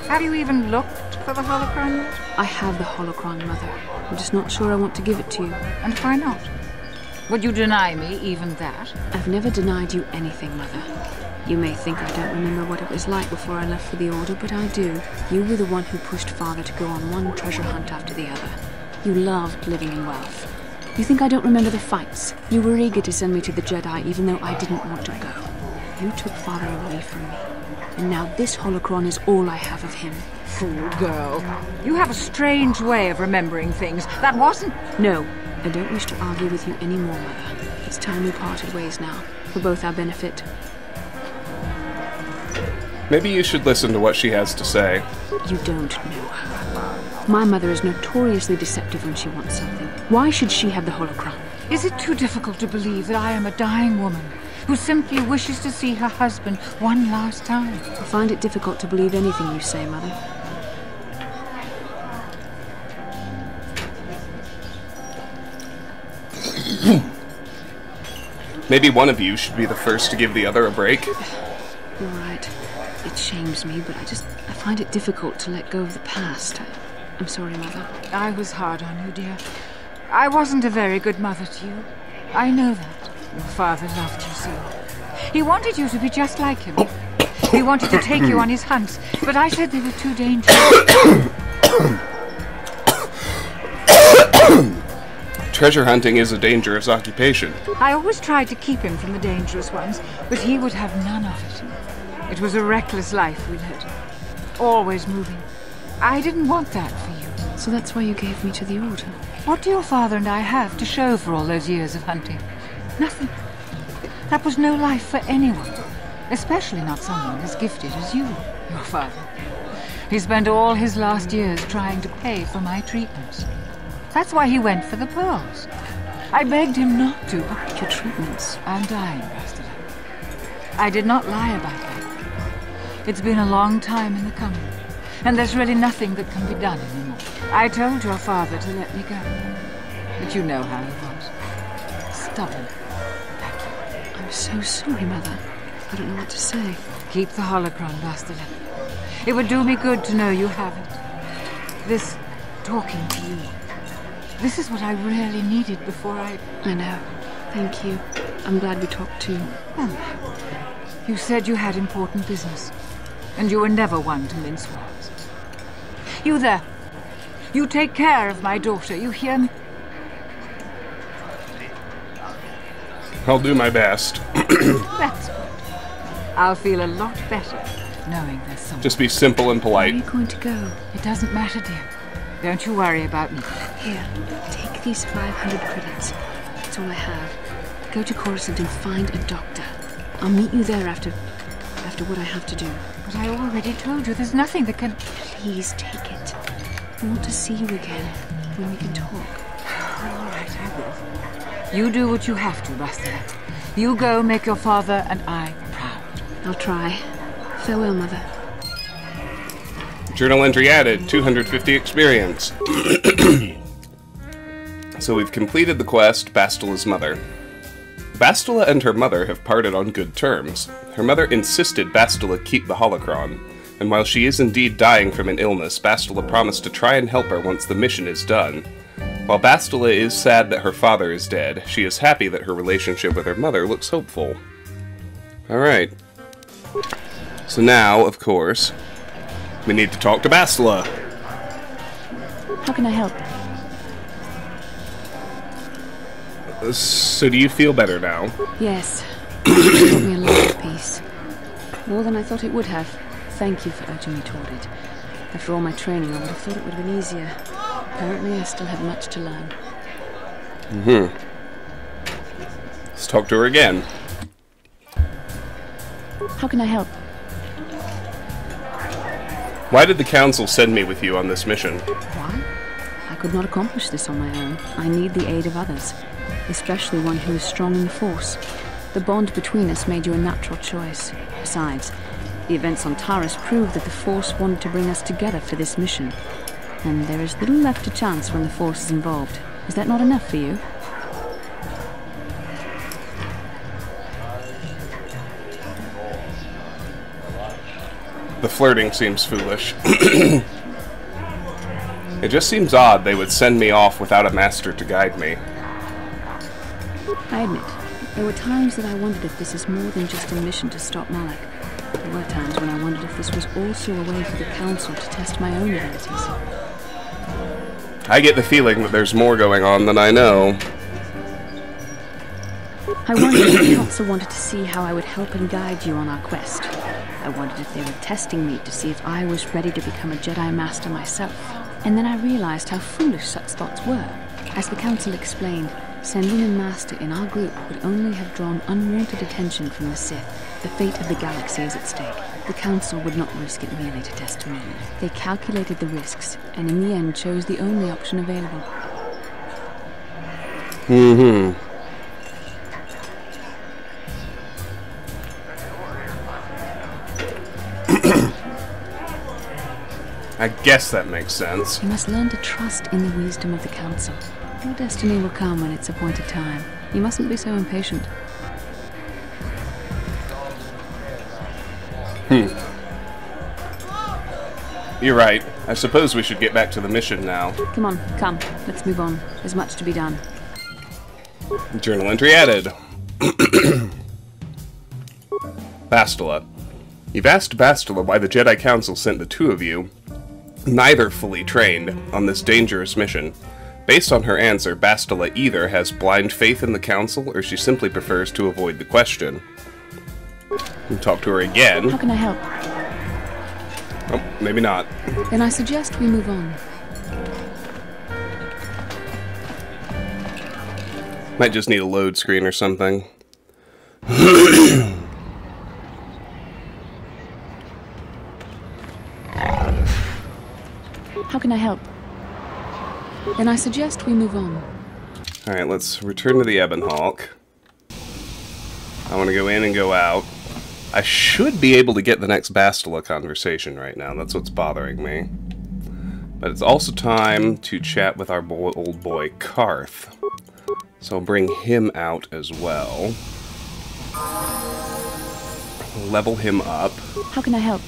Have you even looked for the Holocron yet? I have the Holocron, Mother. I'm just not sure I want to give it to you. And why not? Would you deny me even that? I've never denied you anything, Mother. You may think I don't remember what it was like before I left for the Order, but I do. You were the one who pushed Father to go on one treasure hunt after the other. You loved living in wealth. You think I don't remember the fights? You were eager to send me to the Jedi even though I didn't want to go. You took Father away from me. And now this Holocron is all I have of him. Fool girl. You have a strange way of remembering things. That wasn't... No, I don't wish to argue with you anymore, Mother. It's time we parted ways now, for both our benefit. Maybe you should listen to what she has to say. You don't know her. My mother is notoriously deceptive when she wants something. Why should she have the Holocron? Is it too difficult to believe that I am a dying woman who simply wishes to see her husband one last time? I find it difficult to believe anything you say, Mother. Maybe one of you should be the first to give the other a break. You're right. It shames me, but I find it difficult to let go of the past. I'm sorry, Mother. I was hard on you, dear. I wasn't a very good mother to you. I know that. Your father loved you so. He wanted you to be just like him. He wanted to take you on his hunts, but I said they were too dangerous. Treasure hunting is a dangerous occupation. I always tried to keep him from the dangerous ones, but he would have none of it. It was a reckless life we led. Always moving. I didn't want that for you. So that's why you gave me to the Order? What do your father and I have to show for all those years of hunting? Nothing. That was no life for anyone. Especially not someone as gifted as you, your father. He spent all his last years trying to pay for my treatments. That's why he went for the pearls. I begged him not to. Your treatments? I'm dying, Bastila. I did not lie about that. It's been a long time in the coming, and there's really nothing that can be done anymore. I told your father to let me go, but you know how he was. Stubborn. I'm so sorry, Mother. I don't know what to say. Keep the Holocron, Bastila. It would do me good to know you have it. This talking to you. This is what I really needed before I know. Thank you. I'm glad we talked too. Oh. You said you had important business, and you were never one to mince words. You there. You take care of my daughter, you hear me? I'll do my best. That's good. I'll feel a lot better knowing there's someone. Just be simple and polite. Where are you going to go? It doesn't matter, dear. Don't you worry about me. Here, take these 500 credits. That's all I have. Go to Coruscant and find a doctor. I'll meet you there after what I have to do. But I already told you there's nothing that can... Please take it. I want to see you again when we can talk. All right, I will. You do what you have to, Bastila. You go make your father and I proud. I'll try. Farewell, Mother. Journal entry added, 250 experience. So we've completed the quest, Bastila's mother. Bastila and her mother have parted on good terms. Her mother insisted Bastila keep the Holocron, and while she is indeed dying from an illness, Bastila promised to try and help her once the mission is done. While Bastila is sad that her father is dead, she is happy that her relationship with her mother looks hopeful. Alright. So now, of course, we need to talk to Bastila. How can I help? So do you feel better now? Yes. It brought me a lot of peace. More than I thought it would have. Thank you for urging me toward it. After all my training, I would have thought it would have been easier. Apparently, I still have much to learn. Let's talk to her again. How can I help? Why did the Council send me with you on this mission? Why? I could not accomplish this on my own. I need the aid of others, especially one who is strong in the Force. The bond between us made you a natural choice. Besides, the events on Taris proved that the Force wanted to bring us together for this mission. And there is little left to chance when the Force is involved. Is that not enough for you? The flirting seems foolish. It just seems odd they would send me off without a master to guide me. I admit, there were times that I wondered if this is more than just a mission to stop Malak. There were times when I wondered if this was also a way for the Council to test my own abilities. I get the feeling that there's more going on than I know. I wondered if the Council wanted to see how I would help and guide you on our quest. I wondered if they were testing me to see if I was ready to become a Jedi Master myself. And then I realized how foolish such thoughts were. As the Council explained, sending a Master in our group would only have drawn unwanted attention from the Sith. The fate of the galaxy is at stake. The Council would not risk it merely to test me. They calculated the risks, and in the end chose the only option available. I guess that makes sense. You must learn to trust in the wisdom of the Council. Your destiny will come when its appointed time. You mustn't be so impatient. You're right. I suppose we should get back to the mission now. Come on, come. Let's move on. There's much to be done. Journal entry added. Bastila. You've asked Bastila why the Jedi Council sent the two of you, neither fully trained, on this dangerous mission. Based on her answer, Bastila either has blind faith in the Council, or she simply prefers to avoid the question. We'll talk to her again. How can I help? Oh, maybe not. Then I suggest we move on. Might just need a load screen or something. How can I help? Then I suggest we move on. Alright, let's return to the Ebon Hawk. I want to go in and go out. I should be able to get the next Bastila conversation right now. That's what's bothering me. But it's also time to chat with our old boy, Carth. So I'll bring him out as well. Level him up. How can I help?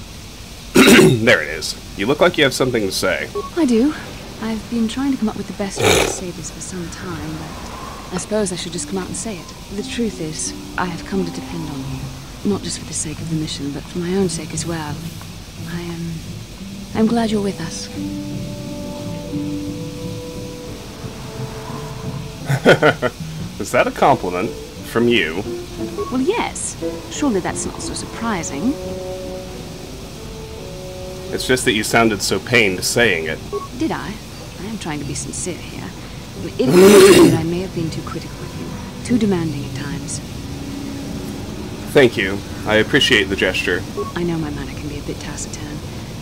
There it is. You look like you have something to say. I do. I've been trying to come up with the best way to say this for some time, but I suppose I should just come out and say it. The truth is, I have come to depend on you. Not just for the sake of the mission, but for my own sake as well. I'm glad you're with us. Is that a compliment from you? Well, yes. Surely that's not so surprising. It's just that you sounded so pained saying it. Did I? I am trying to be sincere here. It occurs to me that I may have been too critical of you, too demanding at times. Thank you. I appreciate the gesture. I know my manner can be a bit taciturn.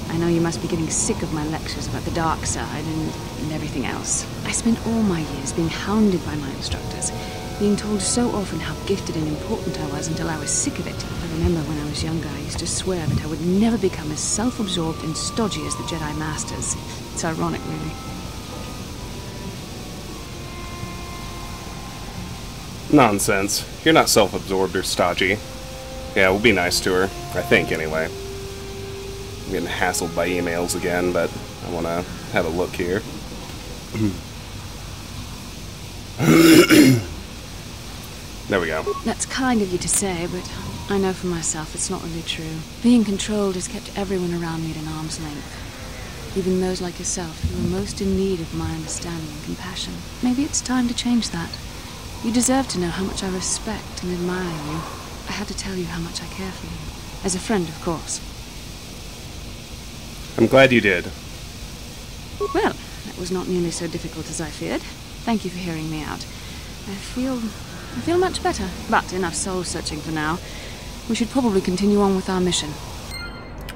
I know you must be getting sick of my lectures about the dark side and everything else. I spent all my years being hounded by my instructors, being told so often how gifted and important I was until I was sick of it. I remember when I was younger, I used to swear that I would never become as self-absorbed and stodgy as the Jedi Masters. It's ironic, really. Nonsense. You're not self-absorbed or stodgy. Yeah, we'll be nice to her. I think, anyway. I'm getting hassled by emails again, but I want to have a look here. There we go. That's kind of you to say, but I know for myself it's not really true. Being controlled has kept everyone around me at an arm's length. Even those like yourself who are most in need of my understanding and compassion. Maybe it's time to change that. You deserve to know how much I respect and admire you. I had to tell you how much I care for you. As a friend, of course. I'm glad you did. Well, that was not nearly so difficult as I feared. Thank you for hearing me out. I feel much better. But enough soul-searching for now. We should probably continue on with our mission.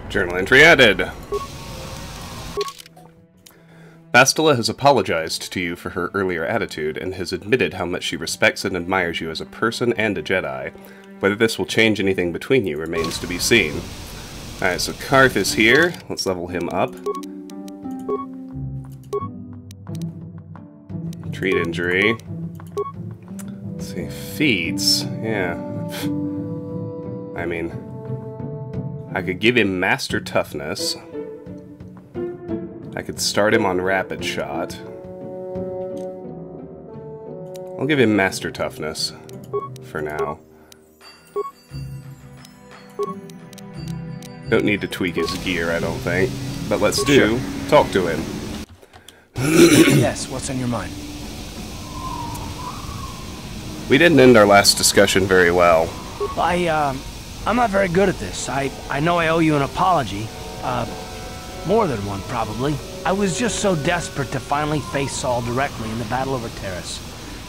Journal entry added. Bastila has apologized to you for her earlier attitude and has admitted how much she respects and admires you as a person and a Jedi. Whether this will change anything between you remains to be seen. Alright, so Carth is here. Let's level him up. Treat injury. Let's see, feats. Yeah. I mean, I could give him Master Toughness. I could start him on Rapid Shot. I'll give him Master Toughness for now. Don't need to tweak his gear, I don't think. But let's talk to him. Yes, what's on your mind? We didn't end our last discussion very well. I'm not very good at this. I know I owe you an apology. More than one, probably. I was just so desperate to finally face Saul directly in the battle over Terrace.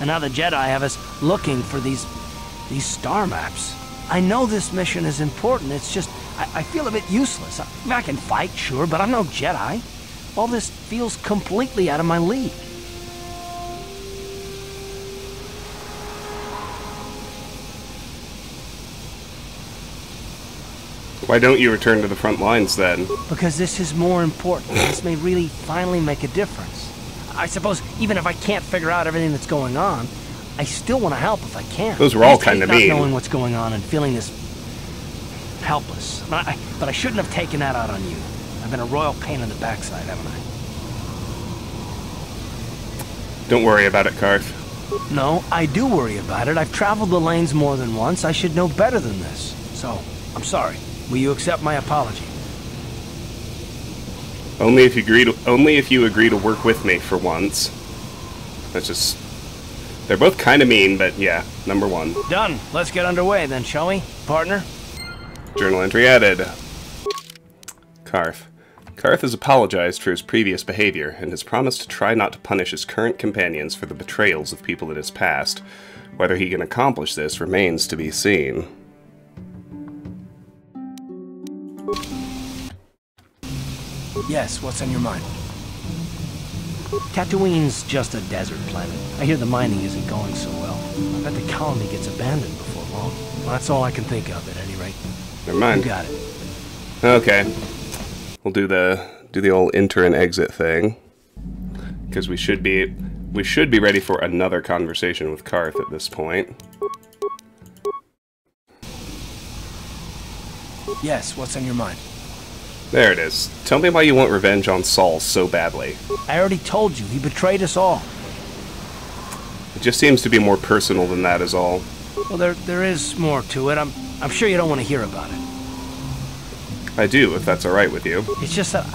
And now the Jedi have us looking for these star maps. I know this mission is important, it's just, I feel a bit useless. I can fight, sure, but I'm no Jedi. All this feels completely out of my league. Why don't you return to the front lines, then? Because this is more important. This may really finally make a difference. I suppose even if I can't figure out everything that's going on, I still want to help if I can. Those were all kind of mean. Not knowing what's going on and feeling this helpless. But I shouldn't have taken that out on you. I've been a royal pain in the backside, haven't I? Don't worry about it, Carth. No, I do worry about it. I've traveled the lanes more than once. I should know better than this. So, I'm sorry. Will you accept my apology? Only if you agree to work with me for once. That's just... They're both kind of mean, but yeah, number one. Done. Let's get underway then, shall we, partner? Journal entry added. Carth. Carth has apologized for his previous behavior, and has promised to try not to punish his current companions for the betrayals of people in his past. Whether he can accomplish this remains to be seen. Yes, what's on your mind? Tatooine's just a desert planet. I hear the mining isn't going so well. I bet the colony gets abandoned before long. Well, that's all I can think of, at any rate. Never mind. You got it. Okay. We'll do the old enter and exit thing. Because we should be ready for another conversation with Carth at this point. Yes, what's on your mind? There it is. Tell me why you want revenge on Saul so badly. I already told you, he betrayed us all. It just seems to be more personal than that is all. Well, there is more to it. I'm sure you don't want to hear about it. I do, if that's alright with you. It's just that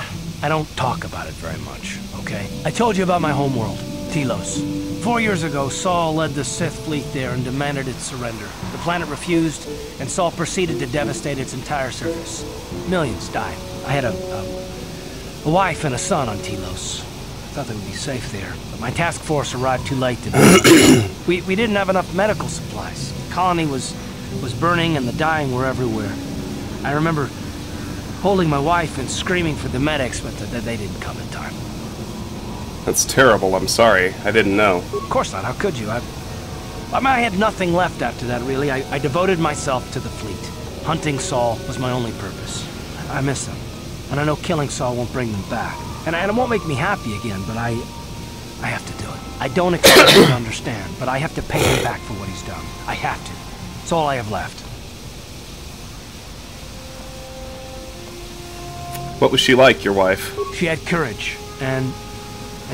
I don't talk about it very much, okay? I told you about my homeworld, Telos. 4 years ago, Saul led the Sith fleet there and demanded its surrender. The planet refused, and Saul proceeded to devastate its entire surface. Millions died. I had a wife and a son on Telos. I thought they would be safe there, but my task force arrived too late to we didn't have enough medical supplies. The colony was burning and the dying were everywhere. I remember holding my wife and screaming for the medics, but they didn't come in time. That's terrible, I'm sorry. I didn't know. Of course not, how could you? I had nothing left after that, really. I devoted myself to the fleet. Hunting Saul was my only purpose. I miss them. And I know killing Saul won't bring them back. And it won't make me happy again, but I have to do it. I don't expect you to understand, but I have to pay him back for what he's done. I have to. It's all I have left. What was she like, your wife? She had courage, and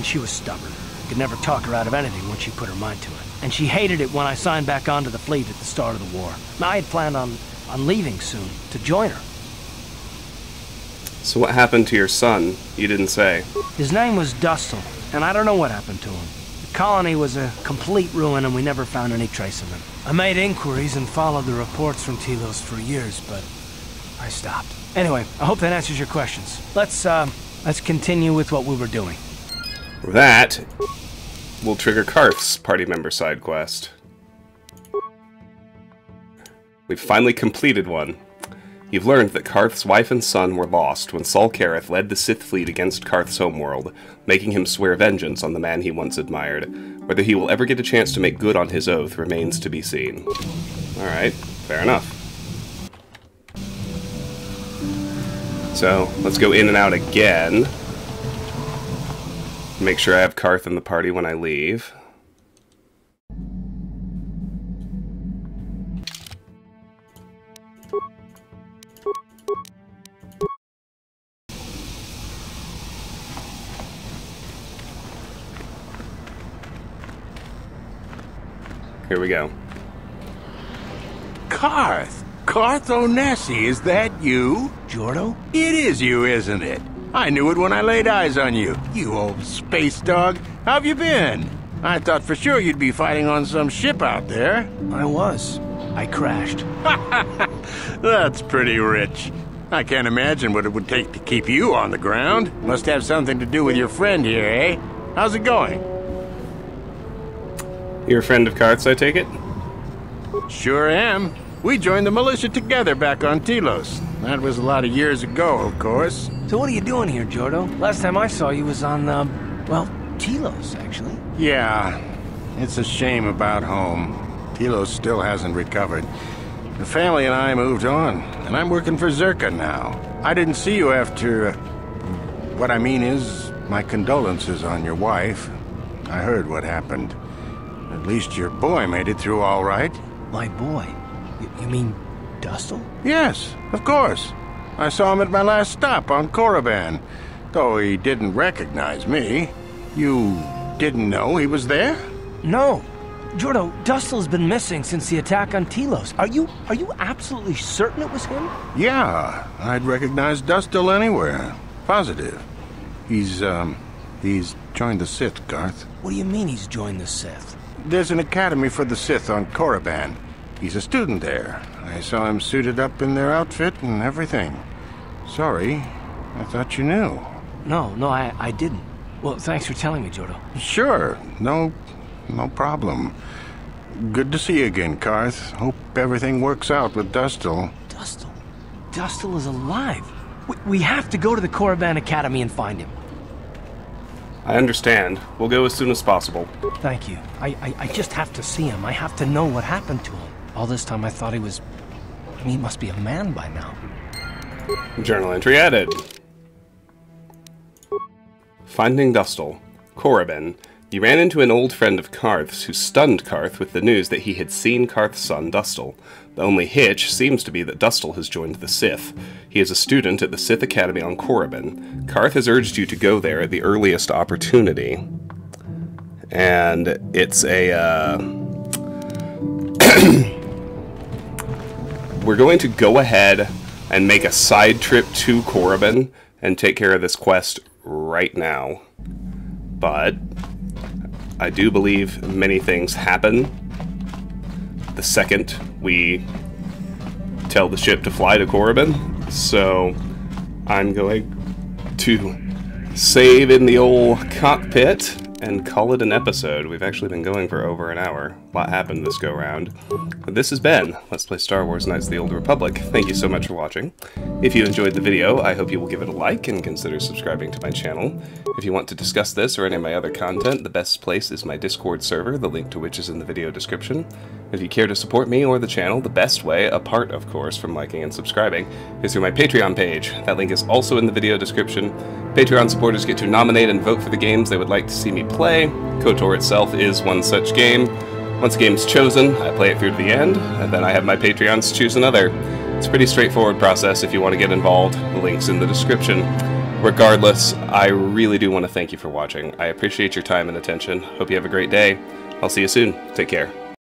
she was stubborn. You could never talk her out of anything once she put her mind to it. And she hated it when I signed back onto the fleet at the start of the war. Now, I had planned on leaving soon, to join her. So what happened to your son? You didn't say. His name was Dustel, and I don't know what happened to him. The colony was a complete ruin, and we never found any trace of him. I made inquiries and followed the reports from Telos for years, but I stopped. Anyway, I hope that answers your questions. Let's continue with what we were doing. That will trigger Carth's party member side quest. We've finally completed one. You've learned that Carth's wife and son were lost when Saul Karth led the Sith fleet against Carth's homeworld, making him swear vengeance on the man he once admired. Whether he will ever get a chance to make good on his oath remains to be seen. Alright, fair enough. So, let's go in and out again. Make sure I have Carth in the party when I leave. Here we go. Carth! Carth Onesi, is that you? Jordo? It is you, isn't it? I knew it when I laid eyes on you. You old space dog. How have you been? I thought for sure you'd be fighting on some ship out there. I was. I crashed. That's pretty rich. I can't imagine what it would take to keep you on the ground. Must have something to do with your friend here, eh? How's it going? You're a friend of Karth's, I take it? Sure am. We joined the militia together back on Telos. That was a lot of years ago, of course. So what are you doing here, Jordo? Last time I saw you was on, well, Telos, actually. Yeah, it's a shame about home. Telos still hasn't recovered. The family and I moved on, and I'm working for Zerka now. I didn't see you after... what I mean is, my condolences on your wife. I heard what happened. At least your boy made it through all right. My boy? You mean Dustel? Yes, of course. I saw him at my last stop on Korriban, though he didn't recognize me. You didn't know he was there? No. Jordo, Dustel's been missing since the attack on Telos. Are you absolutely certain it was him? Yeah, I'd recognize Dustel anywhere. Positive. He's joined the Sith, Karth. What do you mean he's joined the Sith? There's an academy for the Sith on Korriban. He's a student there. I saw him suited up in their outfit and everything. Sorry, I thought you knew. No, I didn't. Well, thanks for telling me, Jordo. Sure, no problem. Good to see you again, Karth. Hope everything works out with Dustel. Dustel? Dustel is alive. We have to go to the Korriban Academy and find him. I understand. We'll go as soon as possible. Thank you. I just have to see him. I have to know what happened to him. All this time I thought he was... I mean, he must be a man by now. Journal entry added. Finding Dustel. Korriban. You ran into an old friend of Karth's who stunned Karth with the news that he had seen Karth's son, Dustel. The only hitch seems to be that Dustel has joined the Sith. He is a student at the Sith Academy on Korriban. Karth has urged you to go there at the earliest opportunity. And it's a, we're going to go ahead and make a side trip to Korriban and take care of this quest right now. But I do believe many things happen the second we tell the ship to fly to Korriban, so I'm going to save in the old cockpit and call it an episode. We've actually been going for over an hour. A lot happened this go-round. But this has been Let's Play Star Wars Knights of the Old Republic. Thank you so much for watching. If you enjoyed the video, I hope you will give it a like and consider subscribing to my channel. If you want to discuss this or any of my other content, the best place is my Discord server, the link to which is in the video description. If you care to support me or the channel, the best way, apart of course from liking and subscribing, is through my Patreon page. That link is also in the video description. Patreon supporters get to nominate and vote for the games they would like to see me play. KOTOR itself is one such game. Once a game is chosen, I play it through to the end, and then I have my Patreons choose another. It's a pretty straightforward process if you want to get involved. The link's in the description. Regardless, I really do want to thank you for watching. I appreciate your time and attention. Hope you have a great day. I'll see you soon. Take care.